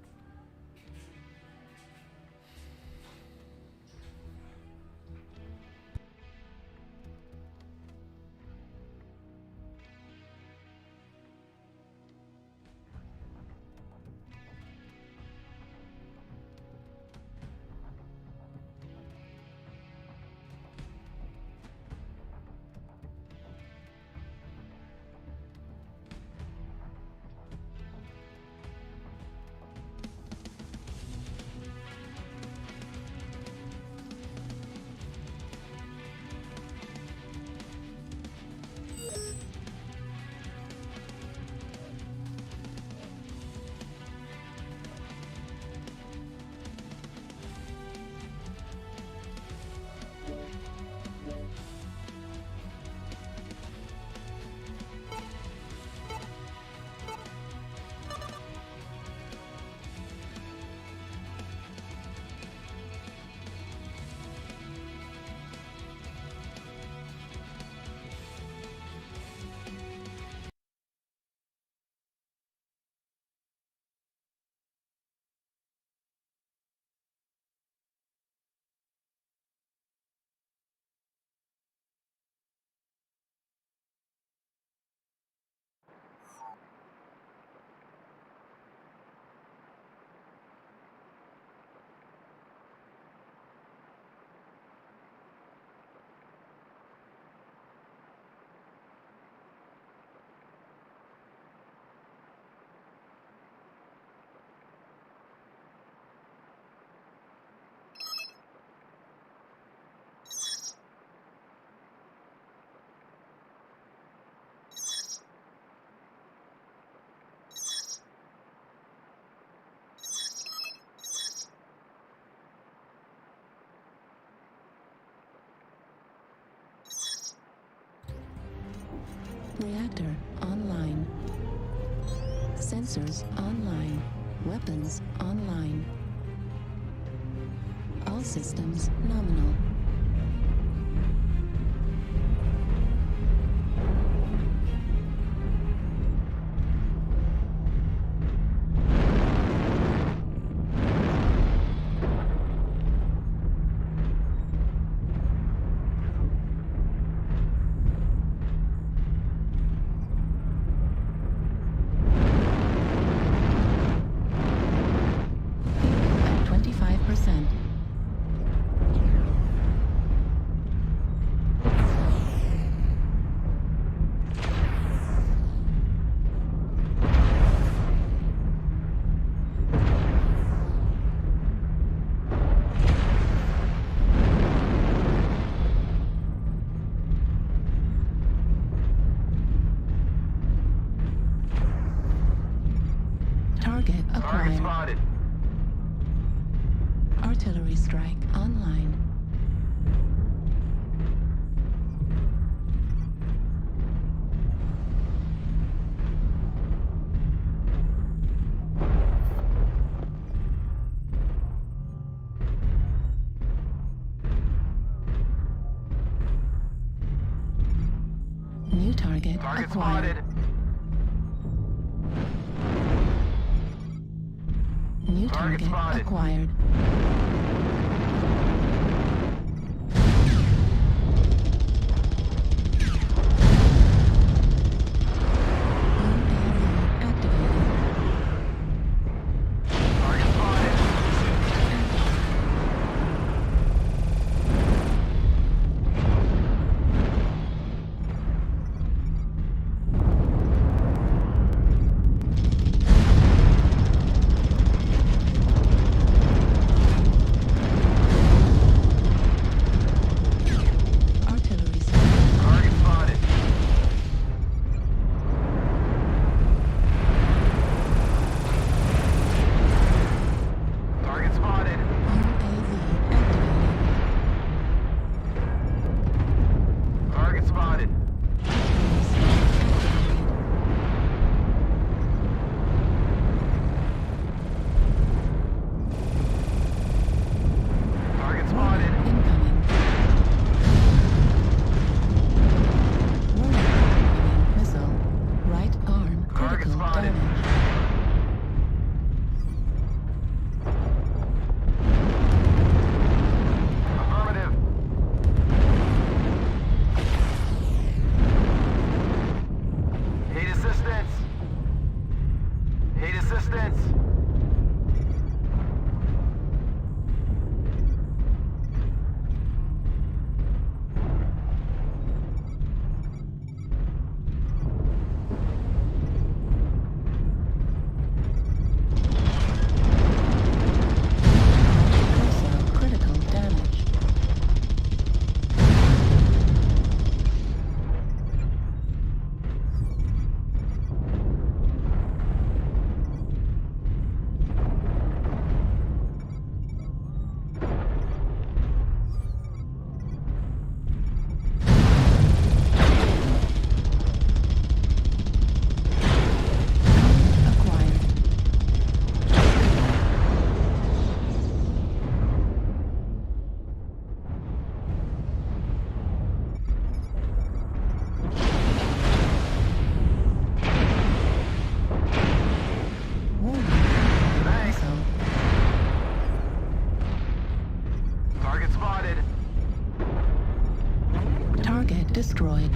Reactor online. Sensors online. Weapons online. All systems nominal. Target acquired. Artillery strike online. New target Target acquired. spotted. New Target target spotted. acquired. UAV activated. Target spotted. Artillery system. Target spotted. Target spotted. UAV activated. Target spotted. Artillery system activated. Target spotted. Incoming. Warning, incoming missile. Right arm Target critical spotted. damage. Affirmative. Aid assistance. Aid assistance. Torso critical damage. Acquired. Warning, Thanks. missile. Target spotted. Target destroyed.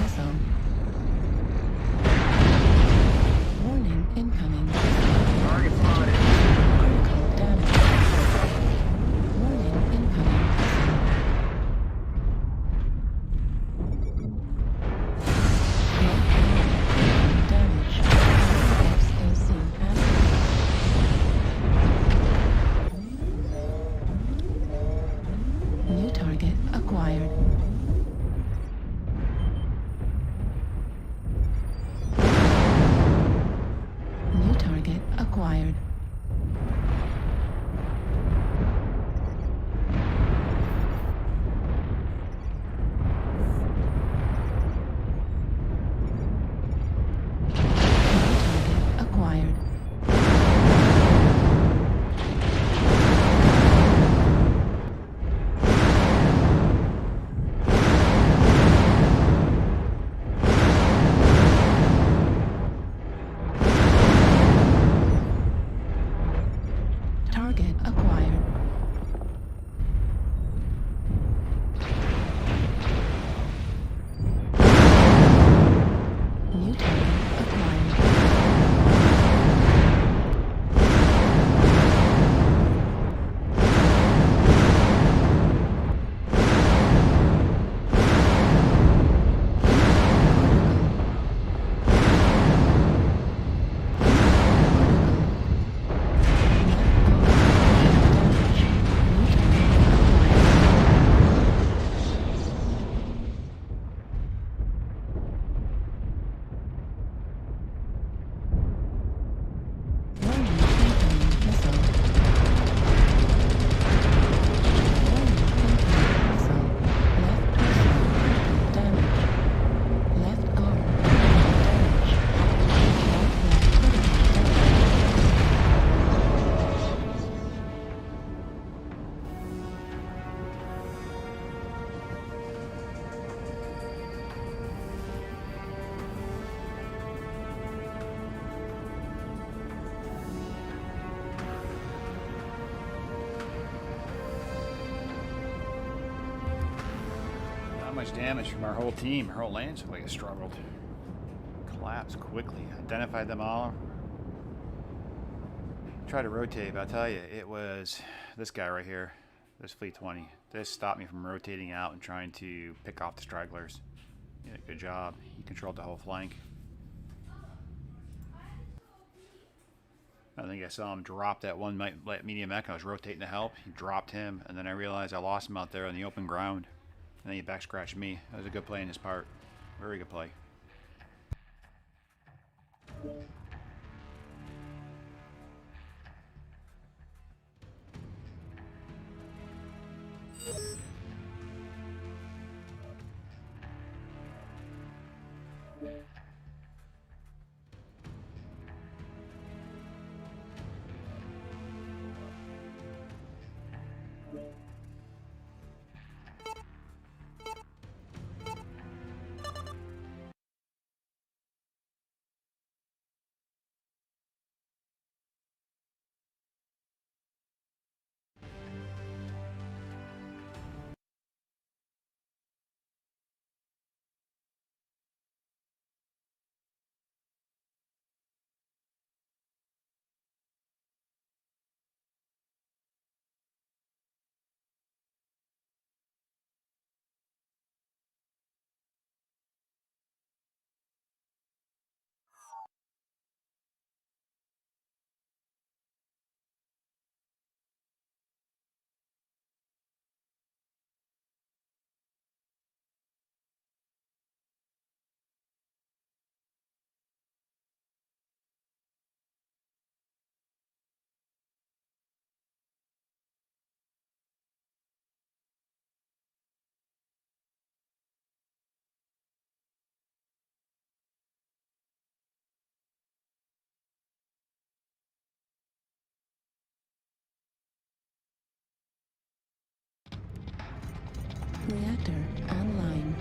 Missile. Warning, incoming. Target spotted. Critical damage. Warning, incoming. Critical damage. much damage from our whole team. Our whole lance looked like it struggled. Collapsed quickly. Identified them all. Tried to rotate, but I'll tell you, it was this guy right here. This Fleet 20. This stopped me from rotating out and trying to pick off the stragglers. He did a good job. He controlled the whole flank. I think I saw him drop that one medium mech. I was rotating to help. He dropped him, and then I realized I lost him out there on the open ground. And then he back scratched me. That was a good play on his part. Very good play. Reactor online.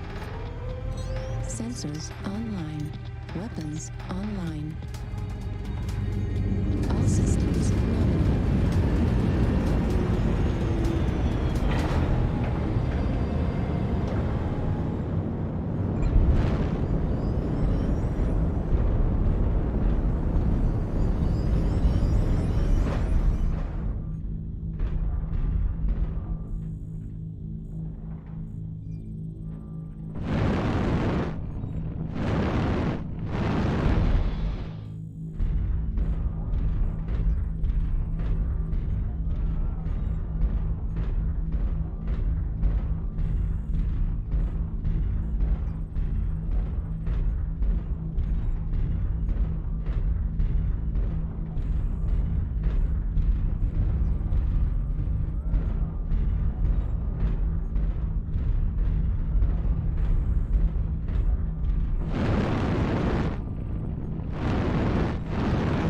Sensors online. Weapons online. All systems nominal.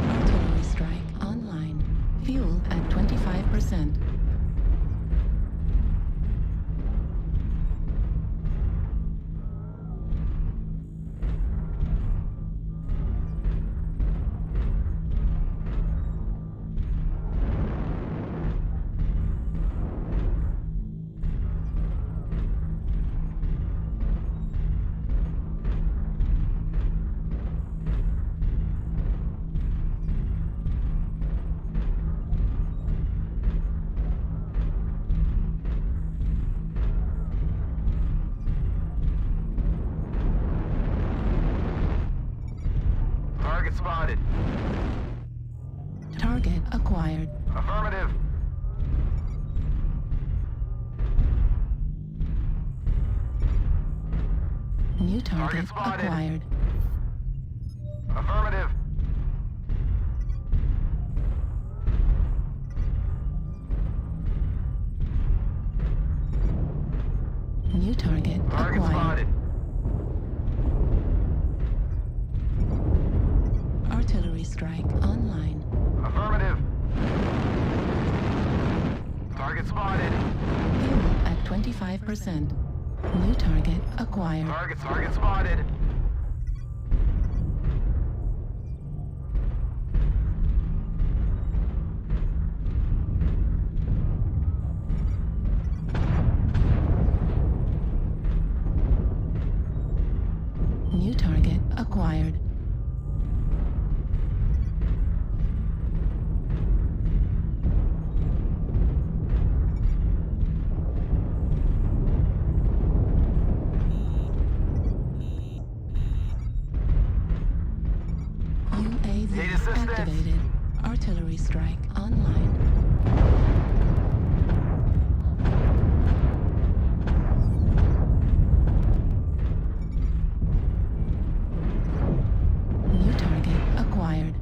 Artillery strike online. Fuel at 25%. Target spotted. Target acquired. Affirmative. New target spotted. acquired. Affirmative. New target Target acquired. spotted. Artillery strike online. Affirmative. Target spotted. Fuel at 25%. New target acquired. Target spotted. activated. Artillery strike online. New target acquired.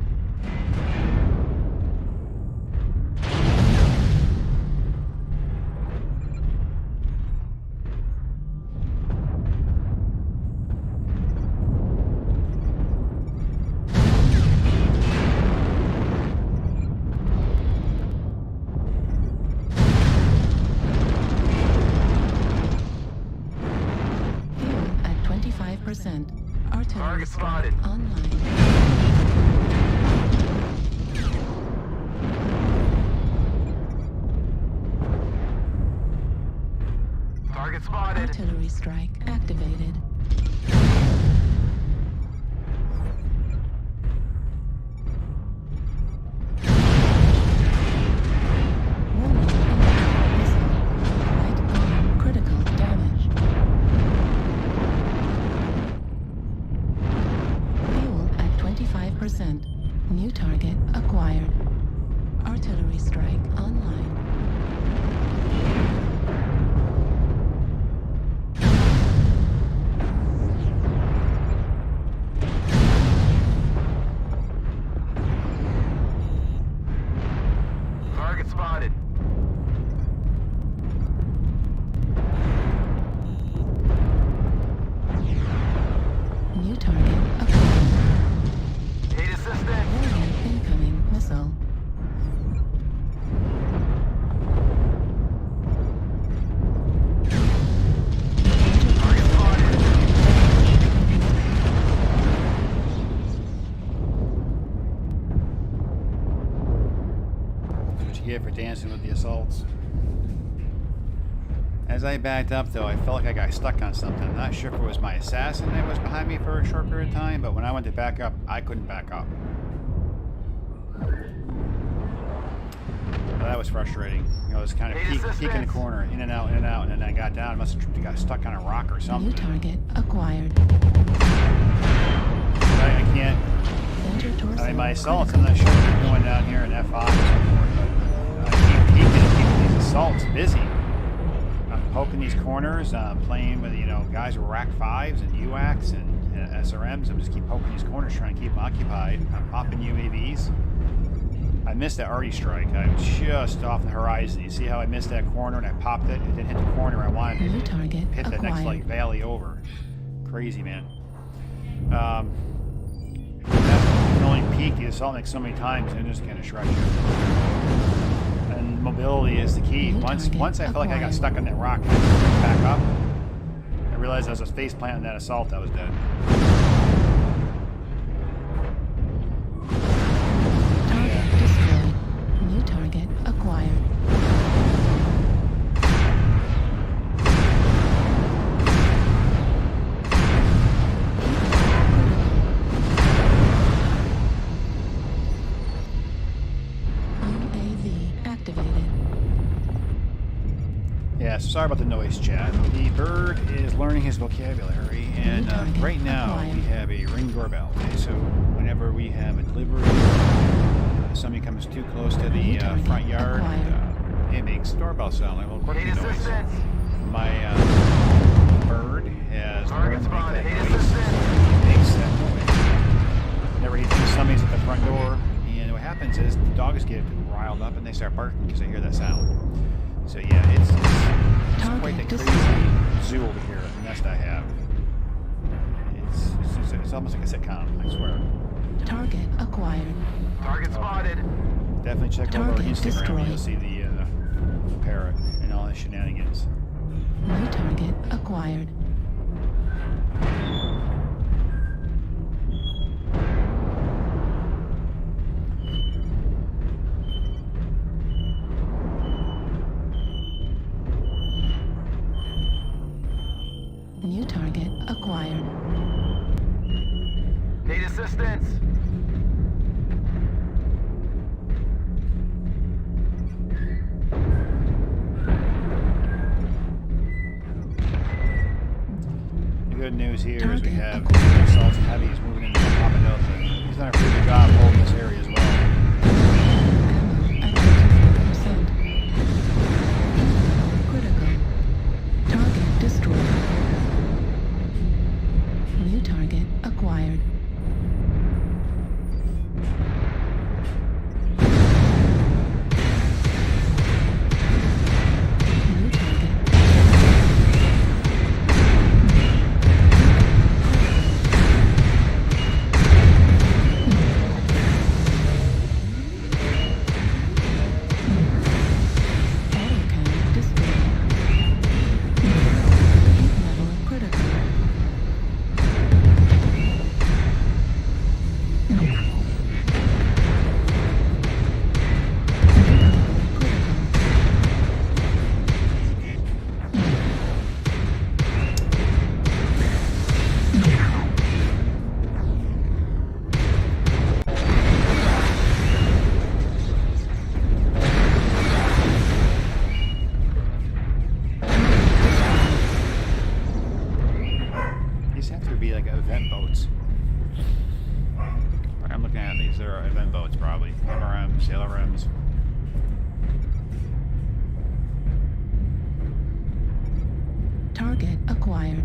Fuel at 25%. Artillery Target strike spotted. online. Target spotted. Artillery strike activated. Warning, incoming missile. Right arm critical damage. Fuel at 25%. New target acquired. Artillery strike online. Target spotted. New target acquired. Need assistance. Warning, incoming missile. Target spotted. That's what you get for dancing with the assaults. As I backed up, though, I felt like I got stuck on something. I'm not sure if it was my assassin that was behind me for a short period of time, but when I went to back up, I couldn't back up. Well, that was frustrating. You know, it was kind of Need peeking the assistance. corner, in and out, and then I got down. I must have got stuck on a rock or New something. target acquired. I can't. Center torso I mean, my assaults, critical. I'm not sure if they're going down here in F5 or so forth, but I keep peeking and keeping these assaults busy. I'm poking these corners, playing with, you know, guys with rack 5s and UACs and SRMs. I'm just keep poking these corners, trying to keep them occupied. I'm popping UAVs. I missed that arty strike. I'm just off the horizon. You see how I missed that corner and I popped it? It didn't hit the corner I wanted New to target hit the next, like, acquired. valley over. Crazy, man. That can only peak the assault like so many times and it just kind of shrug you. And mobility is the key. New Once target I felt like I got acquired. stuck on that rock and I had to back up, I realized I was face planting that assault, I was dead. Target destroyed. New target acquired. UAV activated. Yeah, so sorry about the noise, chat. The bird is learning his vocabulary, and target right now we acquired. have a ring doorbell. Okay, so whenever we have a delivery, somebody comes too close to the New target front yard, acquired. it makes doorbell sound, like a little quirky Need noise. assistance. My bird has Target learned to spotted. make Need that noise. assistance. He makes that noise whenever he thinks somebody's at the front door, and what happens is the dogs get riled up and they start barking because they hear that sound. So yeah, it's quite the Target crazy destroyed. zoo over here, the nest I have. It's almost like a sitcom, I swear. Target acquired. Target spotted. Definitely check over our Target Instagram destroyed. and you'll see the parrot and all the shenanigans. New target acquired. New target acquired. Need assistance. The good news here is we Target have acquired. assaults and heavies moving into Papa Delta. He's done a pretty good job holding this area as well. These are event boats, probably. MRMs, LRMs. Target acquired.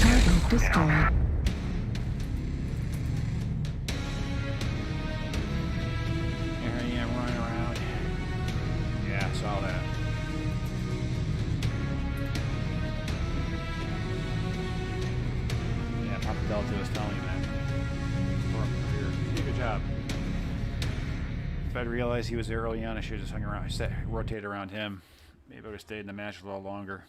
Target destroyed. Here I am running around. Yeah, I saw that. Yeah, Papa Delta was telling me that. Good job. If I'd realized he was there early on, I should have just hung around, rotated around him. Maybe I would have stayed in the match a little longer.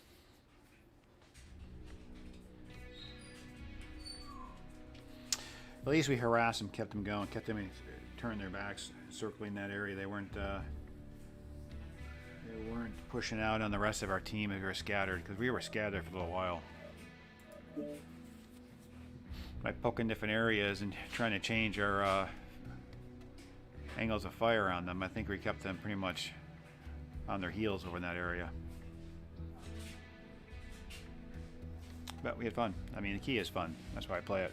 At least we harassed them, kept them going, kept them turning their backs, circling that area. They weren't pushing out on the rest of our team if we were scattered, because we were scattered for a little while. By poking different areas and trying to change our angles of fire on them, I think we kept them pretty much on their heels over in that area. But we had fun. I mean, the key is fun. That's why I play it.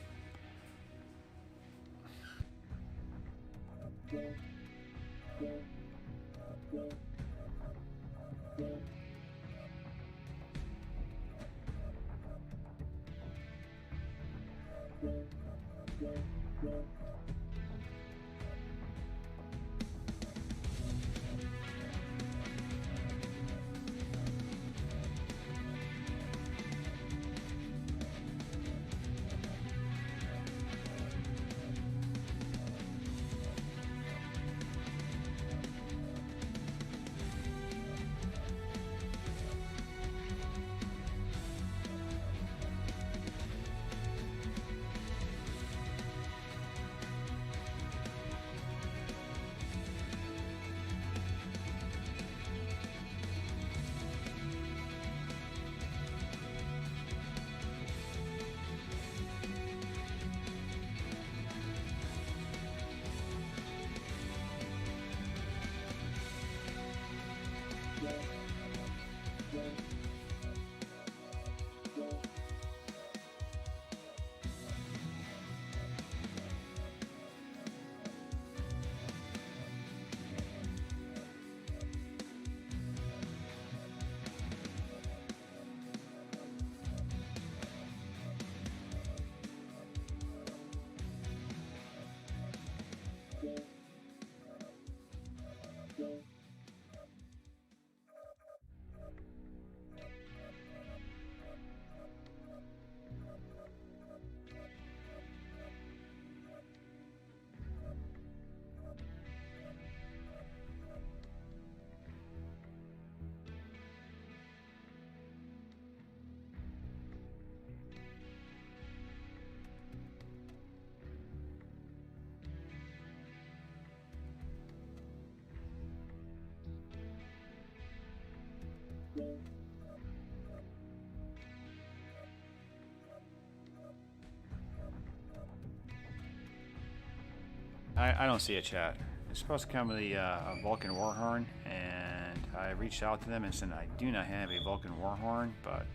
I don't see a chat. It's supposed to come with the Vulcan Warhorn, and I reached out to them and said I do not have a Vulcan Warhorn, but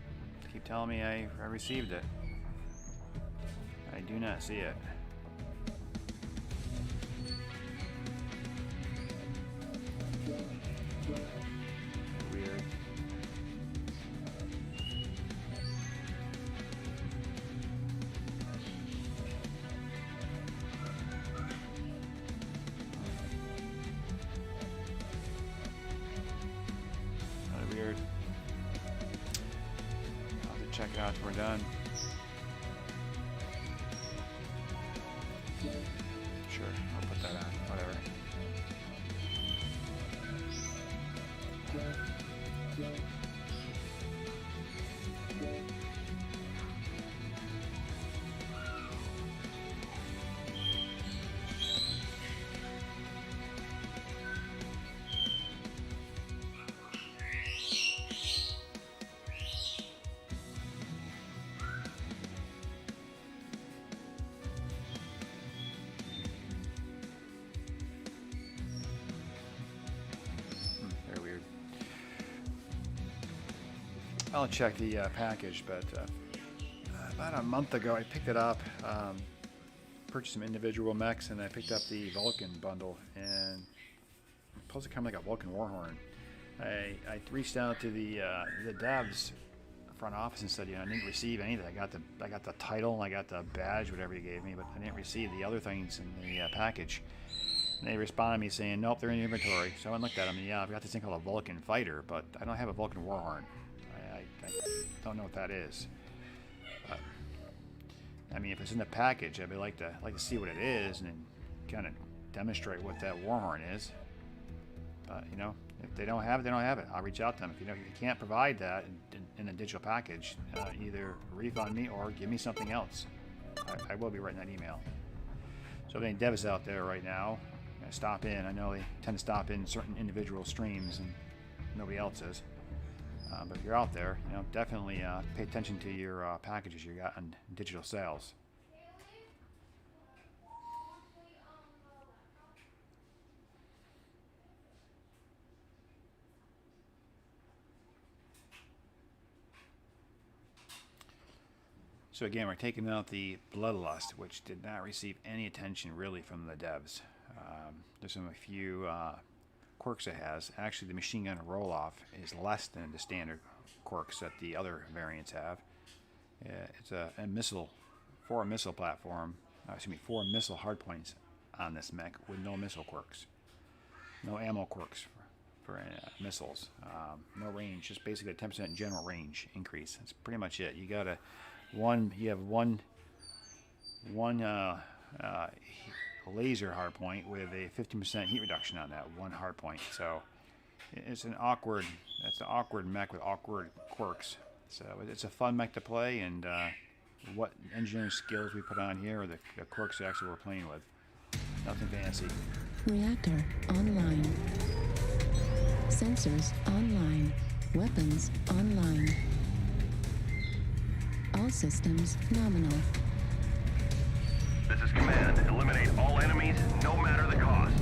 they keep telling me I received it. I do not see it. Weird. Weird. I'll have to check it out till we're done. Sure, I'll put that on. Whatever. I'll check the package, but about a month ago, I picked it up, purchased some individual mechs, and I picked up the Vulcan bundle, and it's supposed to come like a Vulcan Warhorn. I reached out to the devs front office and said, I didn't receive anything. I got the title and I got the badge, whatever you gave me, but I didn't receive the other things in the package. And they responded to me saying, nope, they're in inventory. So I went and looked at them, and I've got this thing called a Vulcan Fighter, but I don't have a Vulcan Warhorn. I don't know what that is. But, I mean, if it's in the package, I'd like to see what it is and then kind of demonstrate what that Warhorn is. But, if they don't have it, they don't have it. I'll reach out to them. If you can't provide that in a digital package, either refund me or give me something else. I will be writing that email. So if any devs out there right now, stop in. I know they tend to stop in certain individual streams and nobody else is. But if you're out there, definitely pay attention to your packages you got on digital sales. So again, we're taking out the Bloodlust, which did not receive any attention really from the devs. There's a few quirks it has. Actually, the machine gun roll-off is less than the standard quirks that the other variants have. It's a missile platform. 4 missile hardpoints on this mech with no missile quirks, no ammo quirks for missiles, no range. Just basically a 10% general range increase. That's pretty much it. You have one laser hardpoint with a 15% heat reduction on that one hardpoint. So it's an awkward mech with awkward quirks. So it's a fun mech to play, and what engineering skills we put on here are the quirks actually we're playing with. Nothing fancy. Reactor online. Sensors online. Weapons online. All systems nominal. This is Command. Eliminate all enemies, no matter the cost.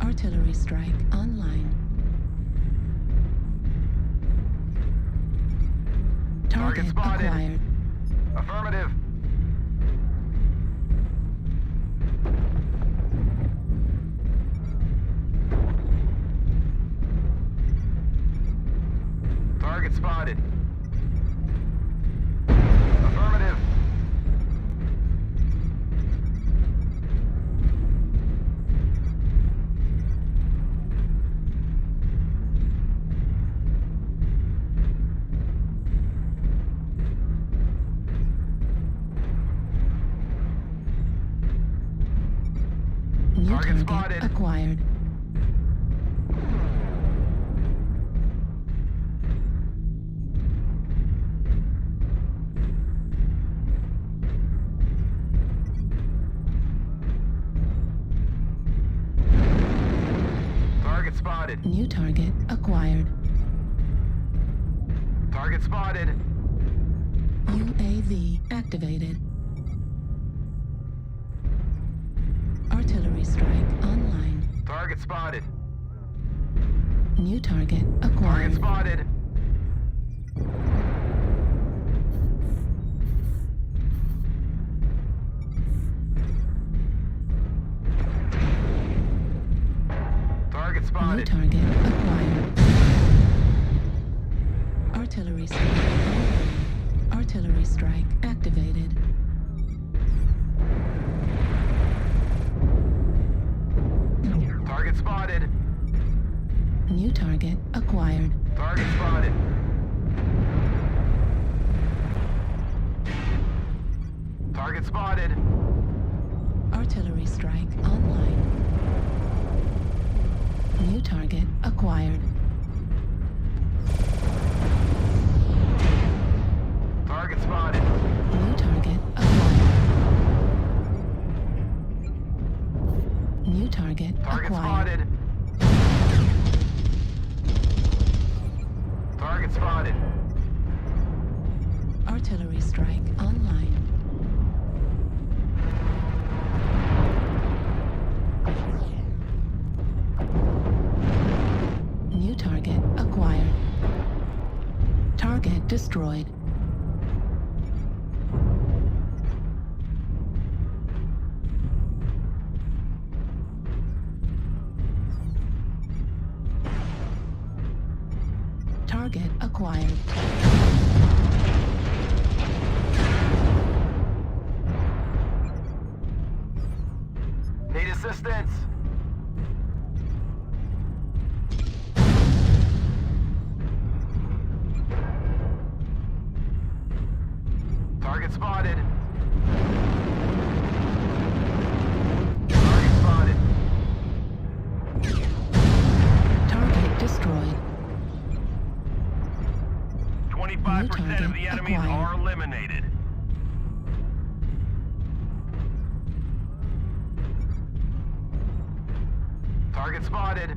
Artillery strike online. Target spotted. acquired. Affirmative. Target spotted. Affirmative. New Target target spotted. acquired. Target spotted. New target acquired. Target spotted. UAV activated. Artillery strike online. Target spotted. New target Target acquired. spotted. Target New spotted. target acquired. Artillery strike online. Artillery strike activated. Target spotted. New target acquired. Target spotted. Target spotted. Artillery strike online. New target acquired. Target spotted. New target acquired. New target Target acquired. spotted. Target spotted. Artillery strike online. New target acquired. Target destroyed. Target acquired. Need assistance. Target spotted. Target spotted. Target destroyed. 25% of the enemies acquired. are eliminated. Target spotted.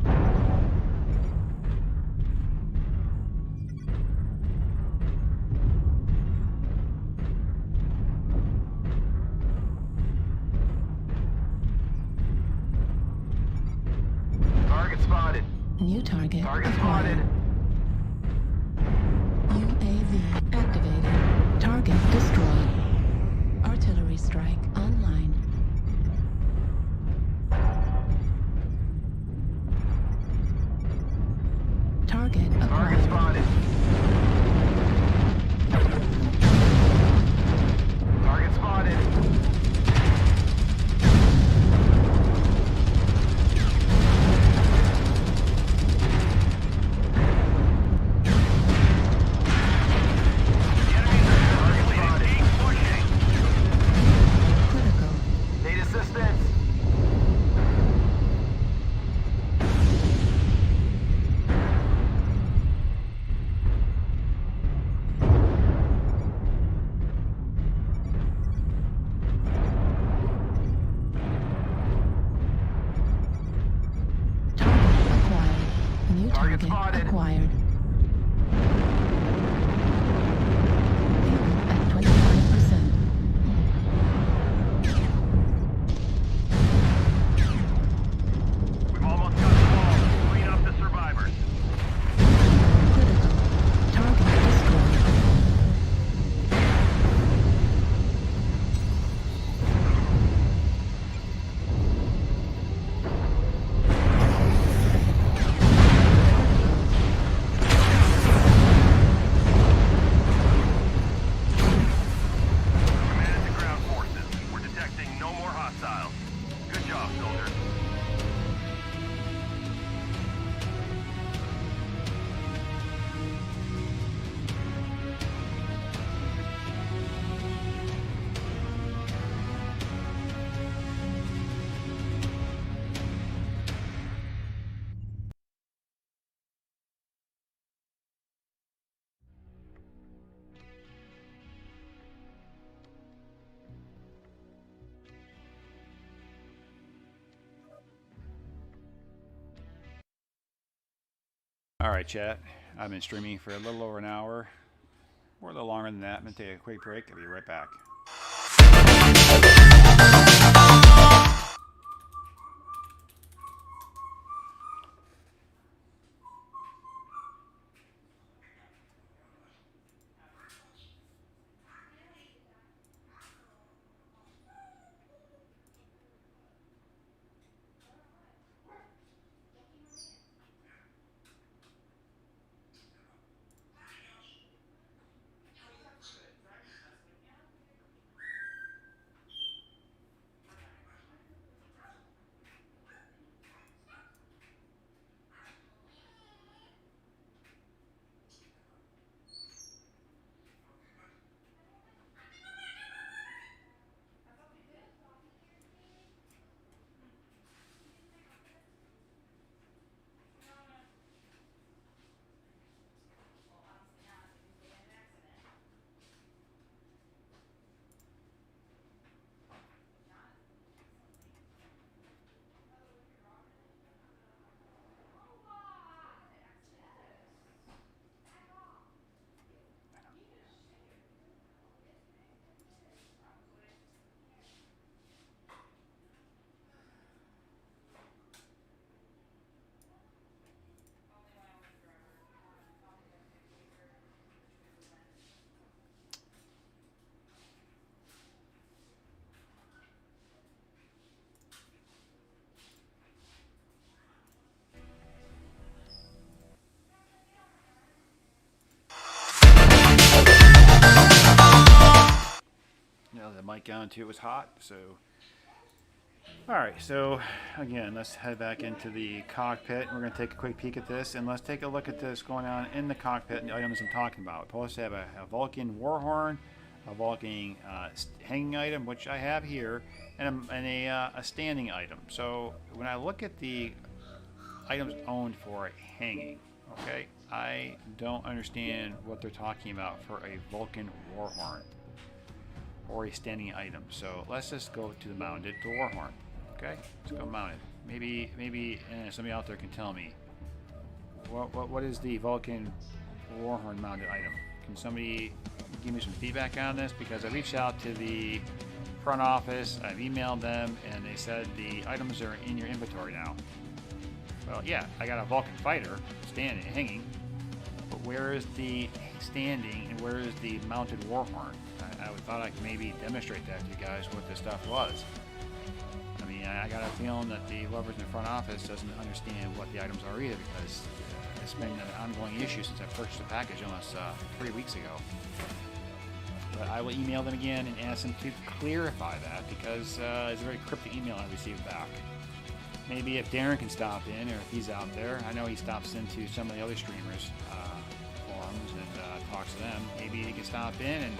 Target spotted. New target Target acquired. spotted. UAV activated. Target destroyed. Artillery strike online. Target Target acquired. spotted. Target spotted. Critical. Need assistance. Target acquired. New Target target spotted. acquired. Fuel at 25%. We've almost got them all. Clean up the survivors. Critical. Target destroyed. Command to ground forces. We're detecting no more hostiles. Good job, soldiers. All right, chat. I've been streaming for a little over an hour, or a little longer than that. I'm going to take a quick break. I'll be right back. mic on too. It was hot, so. Alright, so again, let's head back into the cockpit. We're going to take a quick peek at this, and let's take a look at this going on in the cockpit and the items I'm talking about. We're supposed to have a Vulcan Warhorn, a Vulcan hanging item, which I have here, and a standing item. So when I look at the items owned for hanging, okay, I don't understand what they're talking about for a Vulcan Warhorn or a standing item. So let's just go to the mounted to Warhorn. Okay, let's go mounted. Maybe somebody out there can tell me what is the Vulcan Warhorn mounted item. Can somebody give me some feedback on this? Because I reached out to the front office, I've emailed them, and they said the items are in your inventory now. Well, yeah, I got a Vulcan fighter standing, hanging, but where is the standing and where is the mounted Warhorn? I thought I could maybe demonstrate that to you guys what this stuff was. I mean, I got a feeling that the whoever's in the front office doesn't understand what the items are either, because it's been an ongoing issue since I purchased the package almost 3 weeks ago. But I will email them again and ask them to clarify that, because it's a very cryptic email I received back. Maybe if Darren can stop in, or if he's out there. I know he stops into some of the other streamers' forums and talks to them. Maybe he can stop in and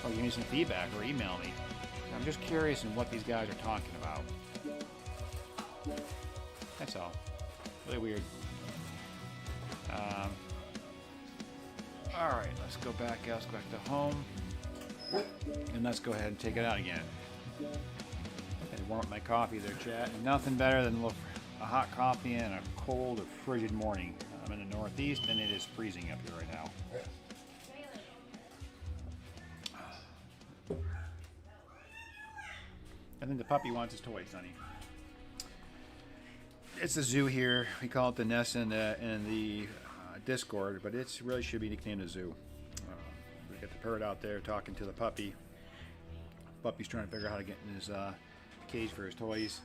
or give me some feedback or email me. I'm just curious in what these guys are talking about. That's all. Really weird. Alright, let's go back out. Let's go back to home. And let's go ahead and take it out again. And warm up my coffee there, chat. And nothing better than a hot coffee and a cold or frigid morning. I'm in the Northeast and it is freezing up here right now. I think the puppy wants his toy, Sonny. It's the zoo here. We call it the nest in the Discord, but it really should be nicknamed the zoo. We got the parrot out there talking to the puppy. Puppy's trying to figure out how to get in his cage for his toys.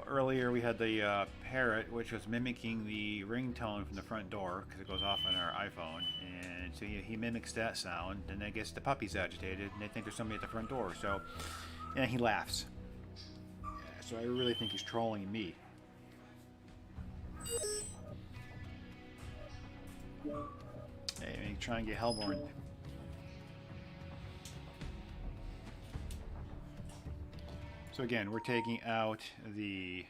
Earlier we had the parrot, which was mimicking the ringtone from the front door because it goes off on our iPhone, and so he mimics that sound, and then gets the puppies agitated, and they think there's somebody at the front door. So, and he laughs. So I really think he's trolling me. Hey, maybe try and get Hellborn. So again, we're taking out the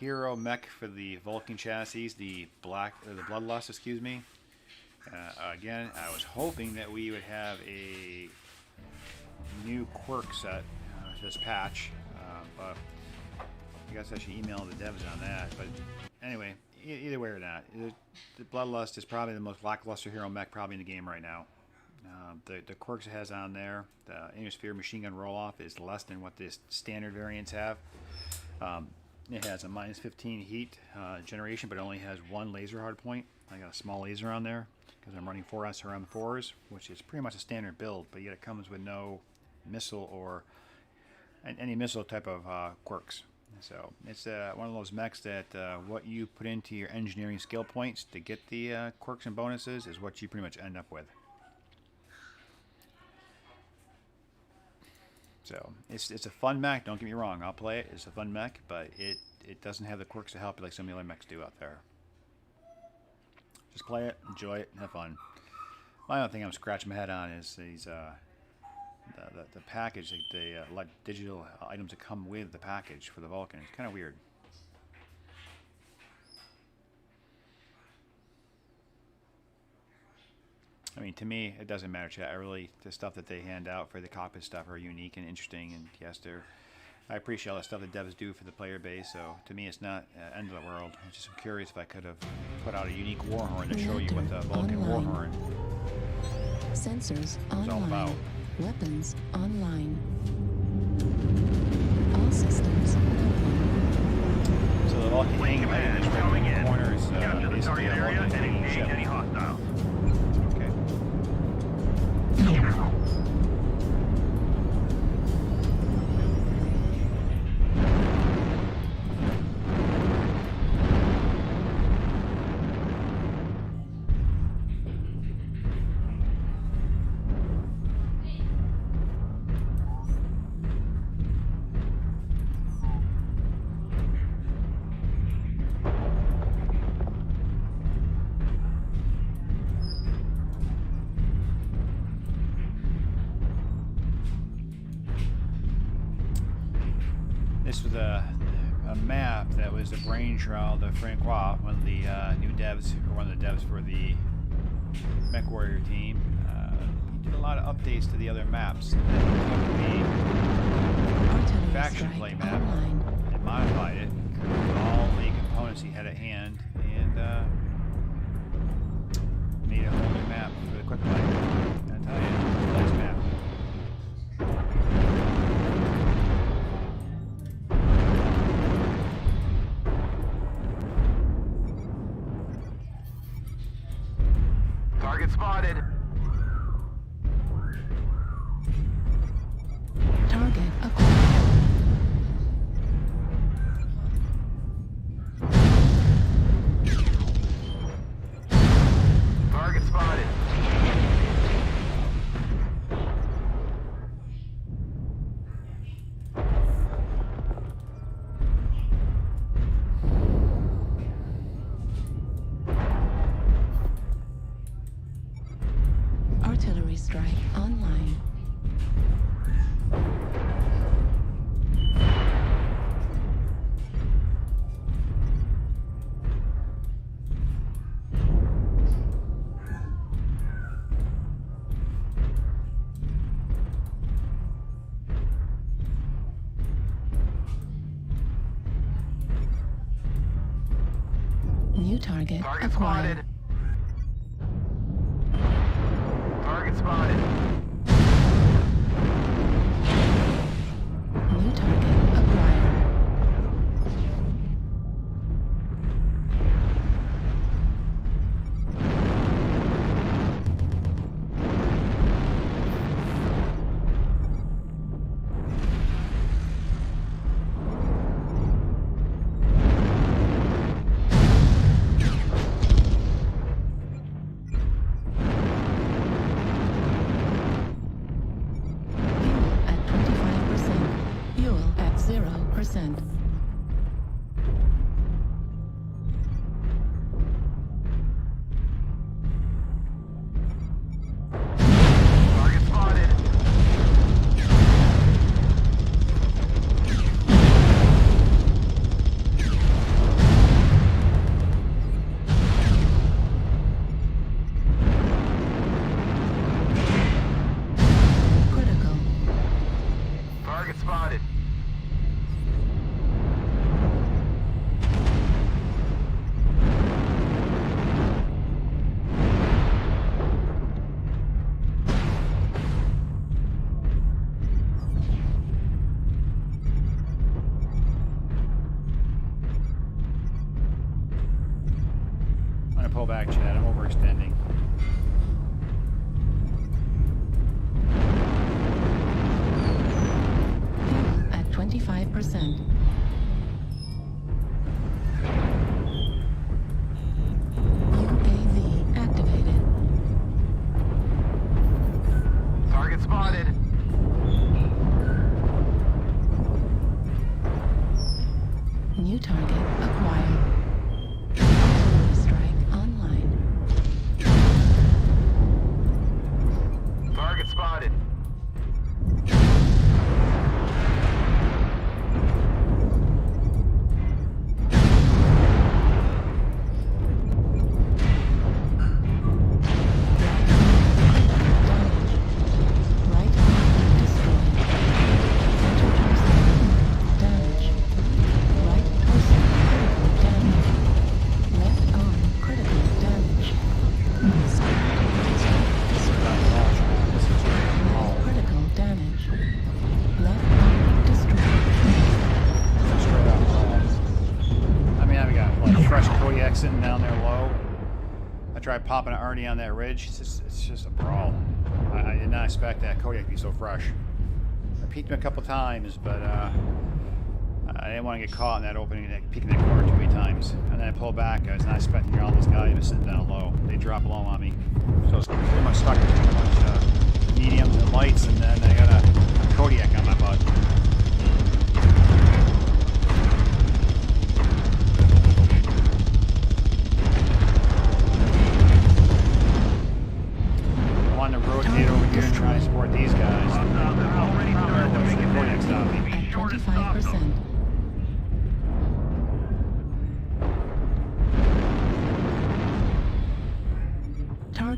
hero mech for the Vulcan chassis, the Bloodlust, excuse me. Again, I was hoping that we would have a new quirk set this patch, but I guess I should email the devs on that. But anyway, either way or not, the Bloodlust is probably the most lackluster hero mech probably in the game right now. The quirks it has on there, the Innersphere machine gun roll-off is less than what the standard variants have. It has a minus 15 heat generation, but it only has one laser hardpoint. I got a small laser on there because I'm running 4 SRM4s, which is pretty much a standard build, but yet it comes with no missile or any missile type of quirks. So it's one of those mechs that what you put into your engineering skill points to get the quirks and bonuses is what you pretty much end up with. So it's a fun mech, don't get me wrong, I'll play it, it's a fun mech, but it doesn't have the quirks to help you like some of the other mechs do out there. Just play it, enjoy it, and have fun. My only thing I'm scratching my head on is these the package, the digital items that come with the package for the Vulcan. It's kind of weird. I mean, to me, it doesn't matter, chat. The stuff that they hand out for the cockpit stuff are unique and interesting, and yes, I appreciate all the stuff that devs do for the player base, so to me it's not end of the world. I'm just curious if I could have put out a unique Warhorn to show you what the Vulcan Warhorn Sensors is all about. Weapons online. All systems online. So the Vulcan hanging item is right in the corner. Is Capture the basically target a area Vulcan and hanging engage ship. any hostiles. Okay. map that was the brainchild of Francois, one of the new devs, or one of the devs for the Mech Warrior team. He did a lot of updates to the other maps. And he took the faction play map and modified it, with all the components he had at hand, and made a whole new map for the quick play. I tell you, it's a nice map. Target spotted. Target acquired. Target spotted. Artillery strike online. New target Target acquired. spotted. Target spotted. New target acquired. Fuel at 25%. Fuel at 0%. Target spotted. Critical. Target spotted. I'm gonna pull back, Chad. I'm overextending. Fuel at 25%. UAV activated. Target spotted. New target acquired. Artillery strike online. Target spotted. Right arm destroyed. Center torso damage. Right torso critically damaged. Left arm critically damaged. Left critical damage. Left arm destroyed. I mean, I've got like fresh Kodiak sitting down there low. I tried popping it already on that ridge. It's just a brawl. I did not expect that Kodiak to be so fresh. I peeked him a couple times, but I didn't want to get caught in that opening, peeking that corner too many times. And then I pulled back. I was not expecting all this guy was sitting down low. They dropped low on me, so I was pretty much stuck with too much mediums and lights, and then I got a Kodiak on my butt. I wanted to rotate over here and try and support these guys. Already started to make it Kodiak stop me. At 25%.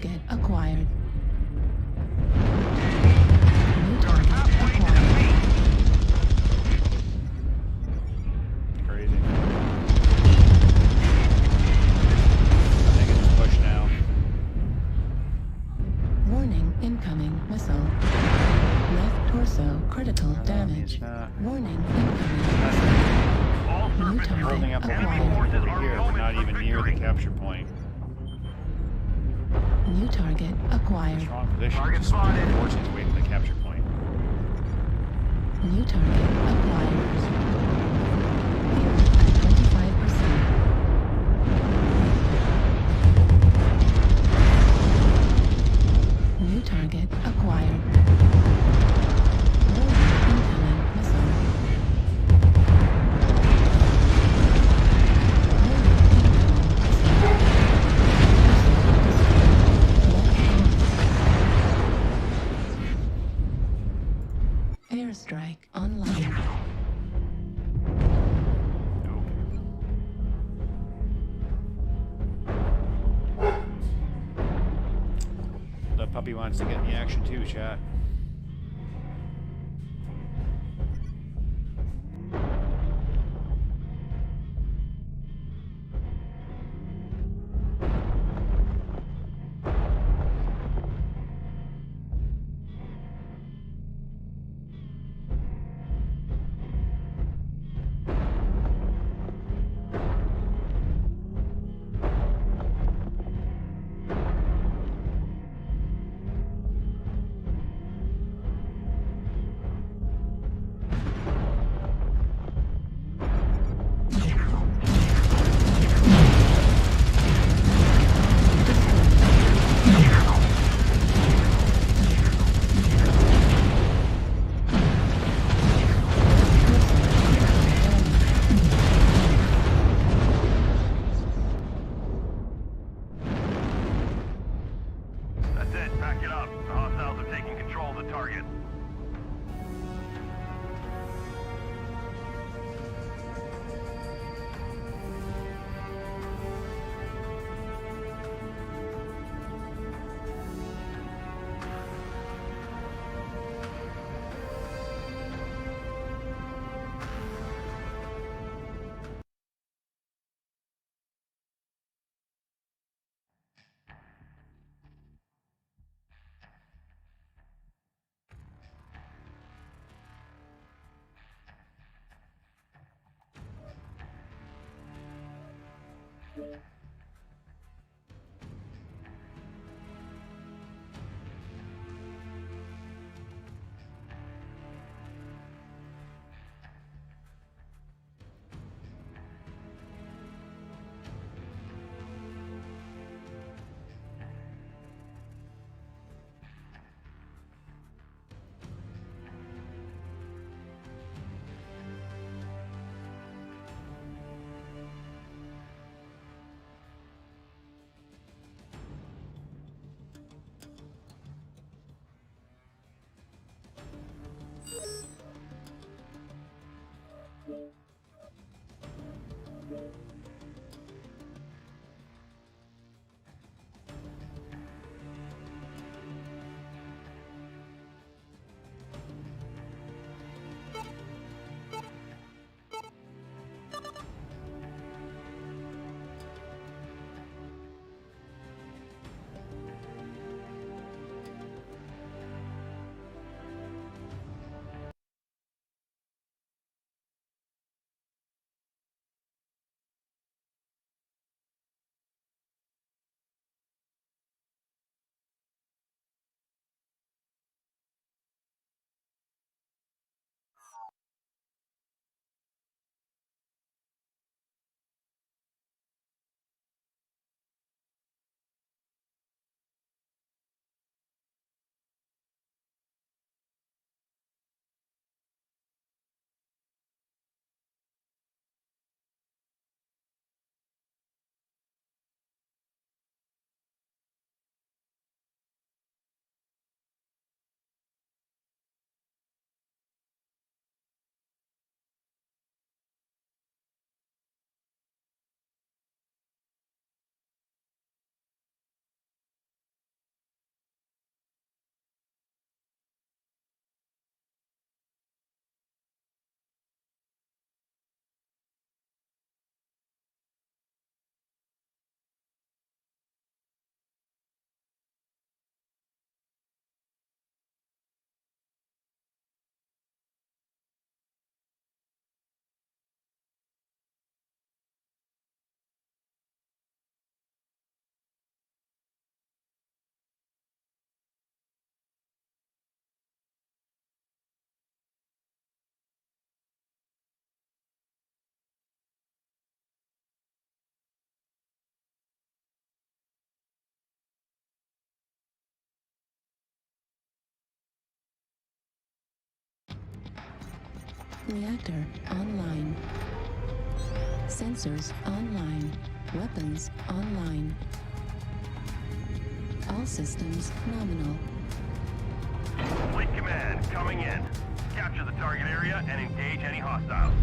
target acquired. New You're target halfway to acquired. defeat. Crazy. I think it's just push now. Warning, incoming missile. Left torso, critical damage. It's not. Warning, incoming. All New surface target Holding up a Enemy line forces over are here, but moving not for even near the victory. capture point. New target acquired. Strong position. Target Just spotted. forces away from the capture point. New target acquired. Fuel at 25%. New target acquired. Warning, incoming missile. Warning, incoming missile. Airstrike online. The puppy wants to get in the action too, chat. That's it. Pack it up. The hostiles are taking control of the target. Reactor online. Sensors online. Weapons online. All systems nominal. Fleet command, coming in. Capture the target area and engage any hostiles.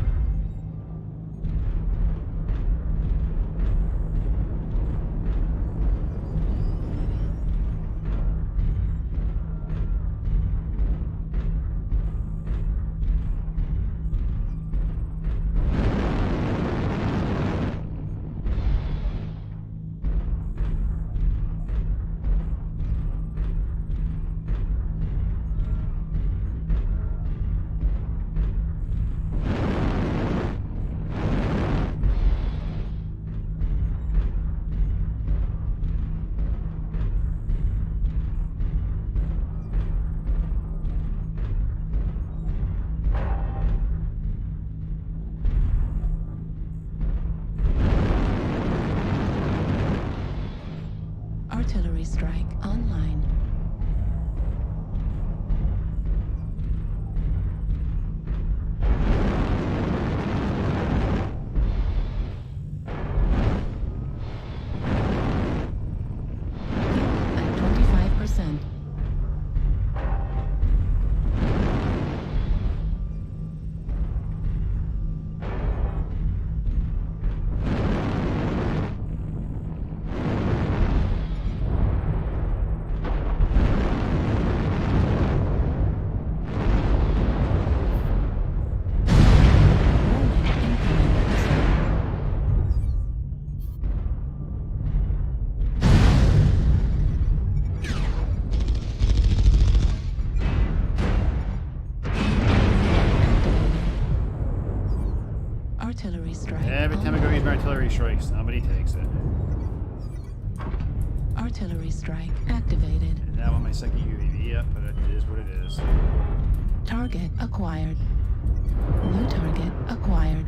Artillery strike online. At 25%. Artillery strike. Every time I go use my artillery strike, somebody takes it. Artillery strike activated. And now on my second UAV up, but it is what it is. Target acquired. New target acquired.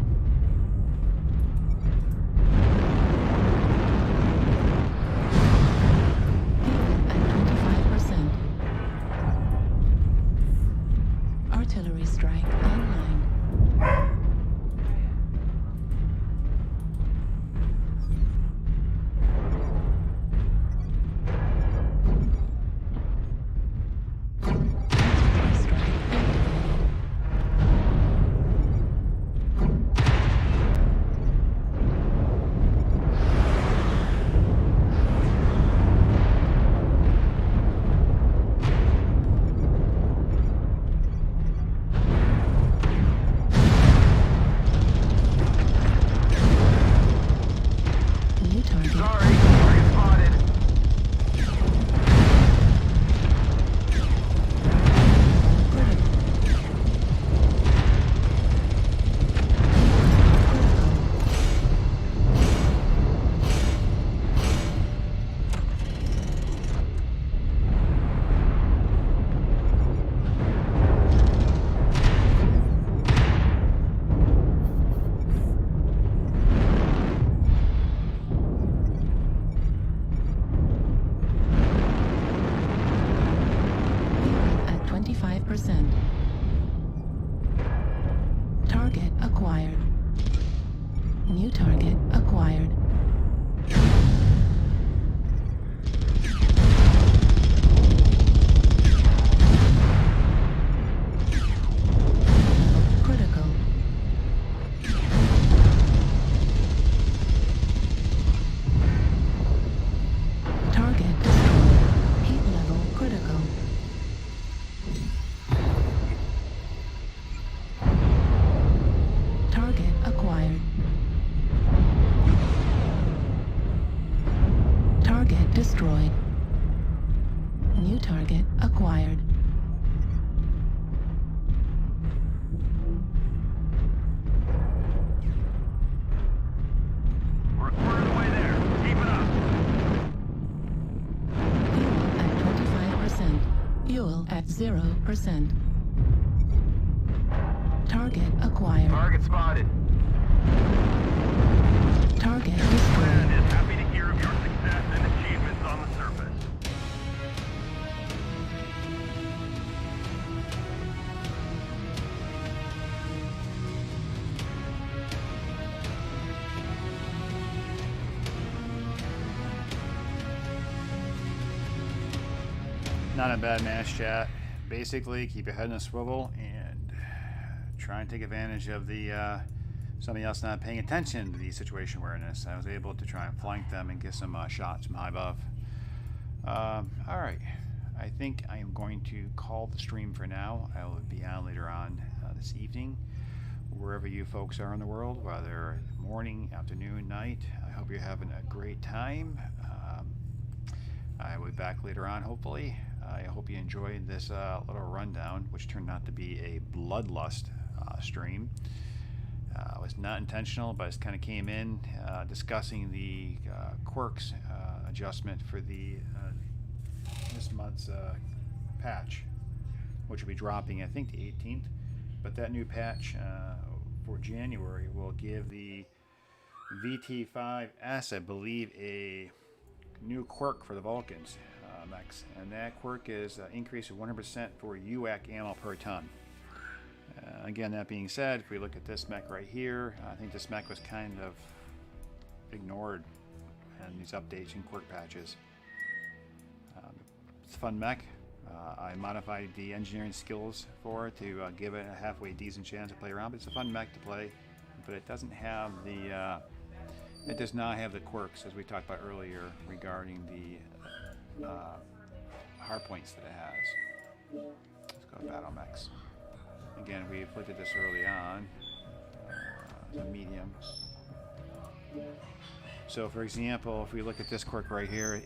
At 25%. Artillery strike online. Target acquired. New target acquired. Critical. Target destroyed. Heat level critical. Target acquired. Target destroyed. New target acquired. We're a quarter of the way there. Keep it up. Fuel at 25%. Fuel at 0%. Target acquired. Target spotted. Target Command destroyed. is happy to hear of your success and achievements on the surface. Not a bad match, chat. Basically, keep your head in a swivel and try and take advantage of the somebody else not paying attention to the situation awareness. I was able to try and flank them and get some shots from high above. Alright, I think I am going to call the stream for now. I will be on later on this evening, wherever you folks are in the world, whether morning, afternoon, night. I hope you're having a great time. I will be back later on, hopefully. I hope you enjoyed this little rundown, which turned out to be a bloodlust stream. It was not intentional, but it kind of came in discussing the quirks adjustment for the this month's patch, which will be dropping, I think, the 18th. But that new patch for January will give the VT5S, I believe, a new quirk for the Vulcans mechs, and that quirk is an increase of 100% for UAC ammo per ton. Again, that being said, if we look at this mech right here, I think this mech was kind of ignored in these updates and quirk patches. It's a fun mech. I modified the engineering skills for it to give it a halfway decent chance to play around, but it's a fun mech to play, but it doesn't have the it does not have the quirks, as we talked about earlier, regarding the hard points that it has. Let's go to battle mechs. Again, we looked at this early on. The medium. So, for example, if we look at this quirk right here,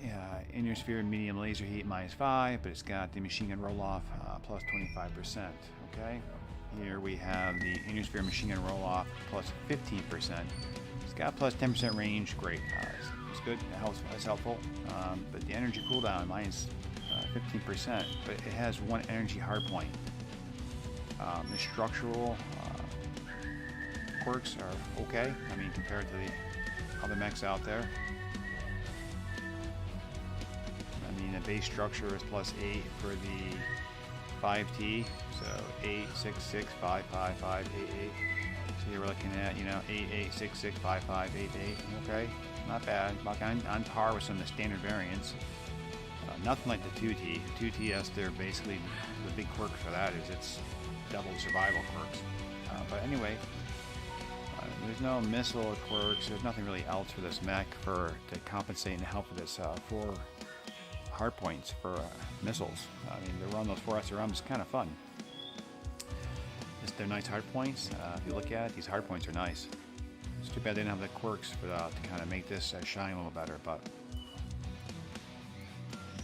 inner sphere medium laser heat -5, but it's got the machine gun roll off plus 25%. Okay. Here we have the inner sphere machine gun roll off plus 15%. It's got plus 10% range. Great. It's good. It's helpful. But the energy cooldown, mine is 15%, but it has one energy hard point. The structural quirks are okay. I mean, compared to the other mechs out there. I mean, the base structure is plus 8 for the 5T, so 8, 6, 6, 5, 5, 5, 8, 8. So here we're looking at, 8, 8, 6, 6, 5, 5, 8, 8. Okay, not bad. Like on par with some of the standard variants. Nothing like the 2T. 2T has their basically the big quirk for that is it's double survival quirks. But anyway, there's no missile quirks. There's nothing really else for this mech to compensate and help with this 4 hard points for missiles. I mean, to run those 4 SRMs is kind of fun. They're nice hard points. If you look at it, these hard points are nice. It's too bad they didn't have the quirks for to kind of make this shine a little better, but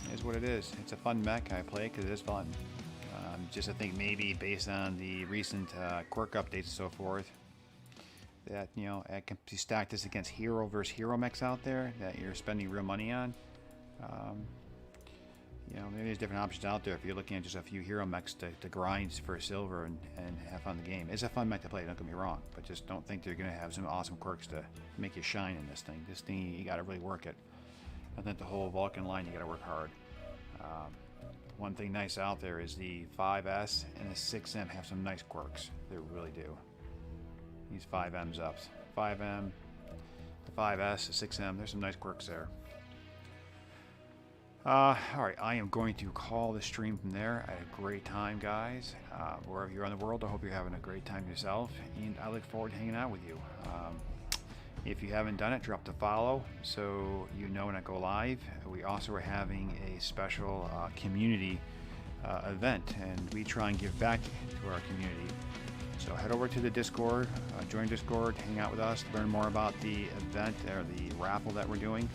it is what it is. It's a fun mech. I play it because it is fun. Just I think maybe based on the recent quirk updates and so forth, that I can stack this against hero versus hero mechs out there that you're spending real money on. Maybe there's different options out there if you're looking at just a few hero mechs to grind for silver and have fun in the game. It's a fun mech to play, don't get me wrong, but just don't think they're going to have some awesome quirks to make you shine in this thing. This thing, you got to really work it. I think the whole Vulcan line, you got to work hard. One thing nice out there is the 5S and the 6M have some nice quirks. They really do. These 5M's ups. 5M, the 5S, the 6M, there's some nice quirks there. Alright, I am going to call the stream from there. I had a great time, guys. Wherever you're in the world, I hope you're having a great time yourself, and I look forward to hanging out with you. If you haven't done it, drop the follow so you know when I go live. We also are having a special community event, and we try and give back to our community. So head over to the Discord, join Discord, hang out with us, learn more about the event or the raffle that we're doing.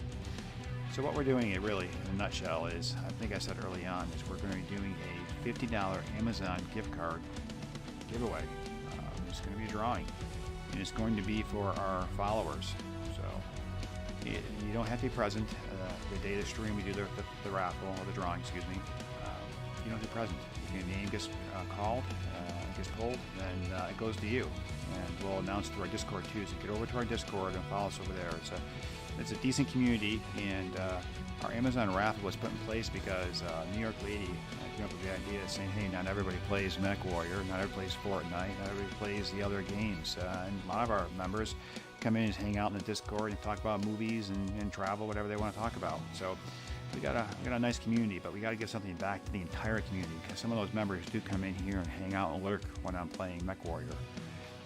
So what we're doing, really, in a nutshell, is, I think I said early on, is we're going to be doing a $50 Amazon gift card giveaway. It's going to be a drawing, and it's going to be for our followers. So you don't have to be present the day of the stream. We do the raffle, or the drawing, excuse me. You don't have to be present. If your name gets called, gets pulled, then it goes to you. And we'll announce through our Discord too, so get over to our Discord and follow us over there. It's a decent community, and our Amazon raffle was put in place because New York lady came up with the idea of saying, hey, not everybody plays Mech Warrior, not everybody plays Fortnite, not everybody plays the other games, and a lot of our members come in and hang out in the Discord and talk about movies and travel, whatever they want to talk about. So we got a nice community, but we got to give something back to the entire community, because some of those members do come in here and hang out and lurk when I'm playing Mech Warrior,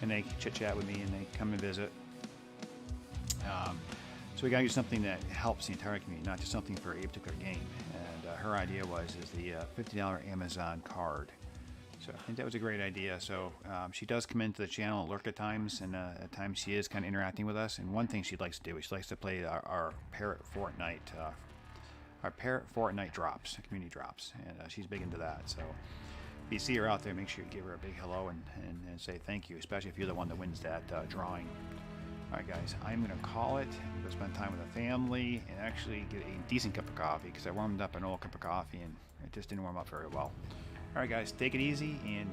and they chit chat with me and they come and visit. So we got to do something that helps the entire community, not just something for a particular game. And her idea is the $50 Amazon card. So I think that was a great idea. So she does come into the channel and lurk at times, and at times she is kind of interacting with us. And one thing she likes to do is she likes to play our Parrot Fortnite, drops, community drops, and she's big into that. So if you see her out there, make sure you give her a big hello and say thank you, especially if you're the one that wins that drawing. All right, guys, I'm going to call it. I'm going to spend time with the family and actually get a decent cup of coffee, because I warmed up an old cup of coffee and it just didn't warm up very well. All right, guys, take it easy and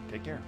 take care.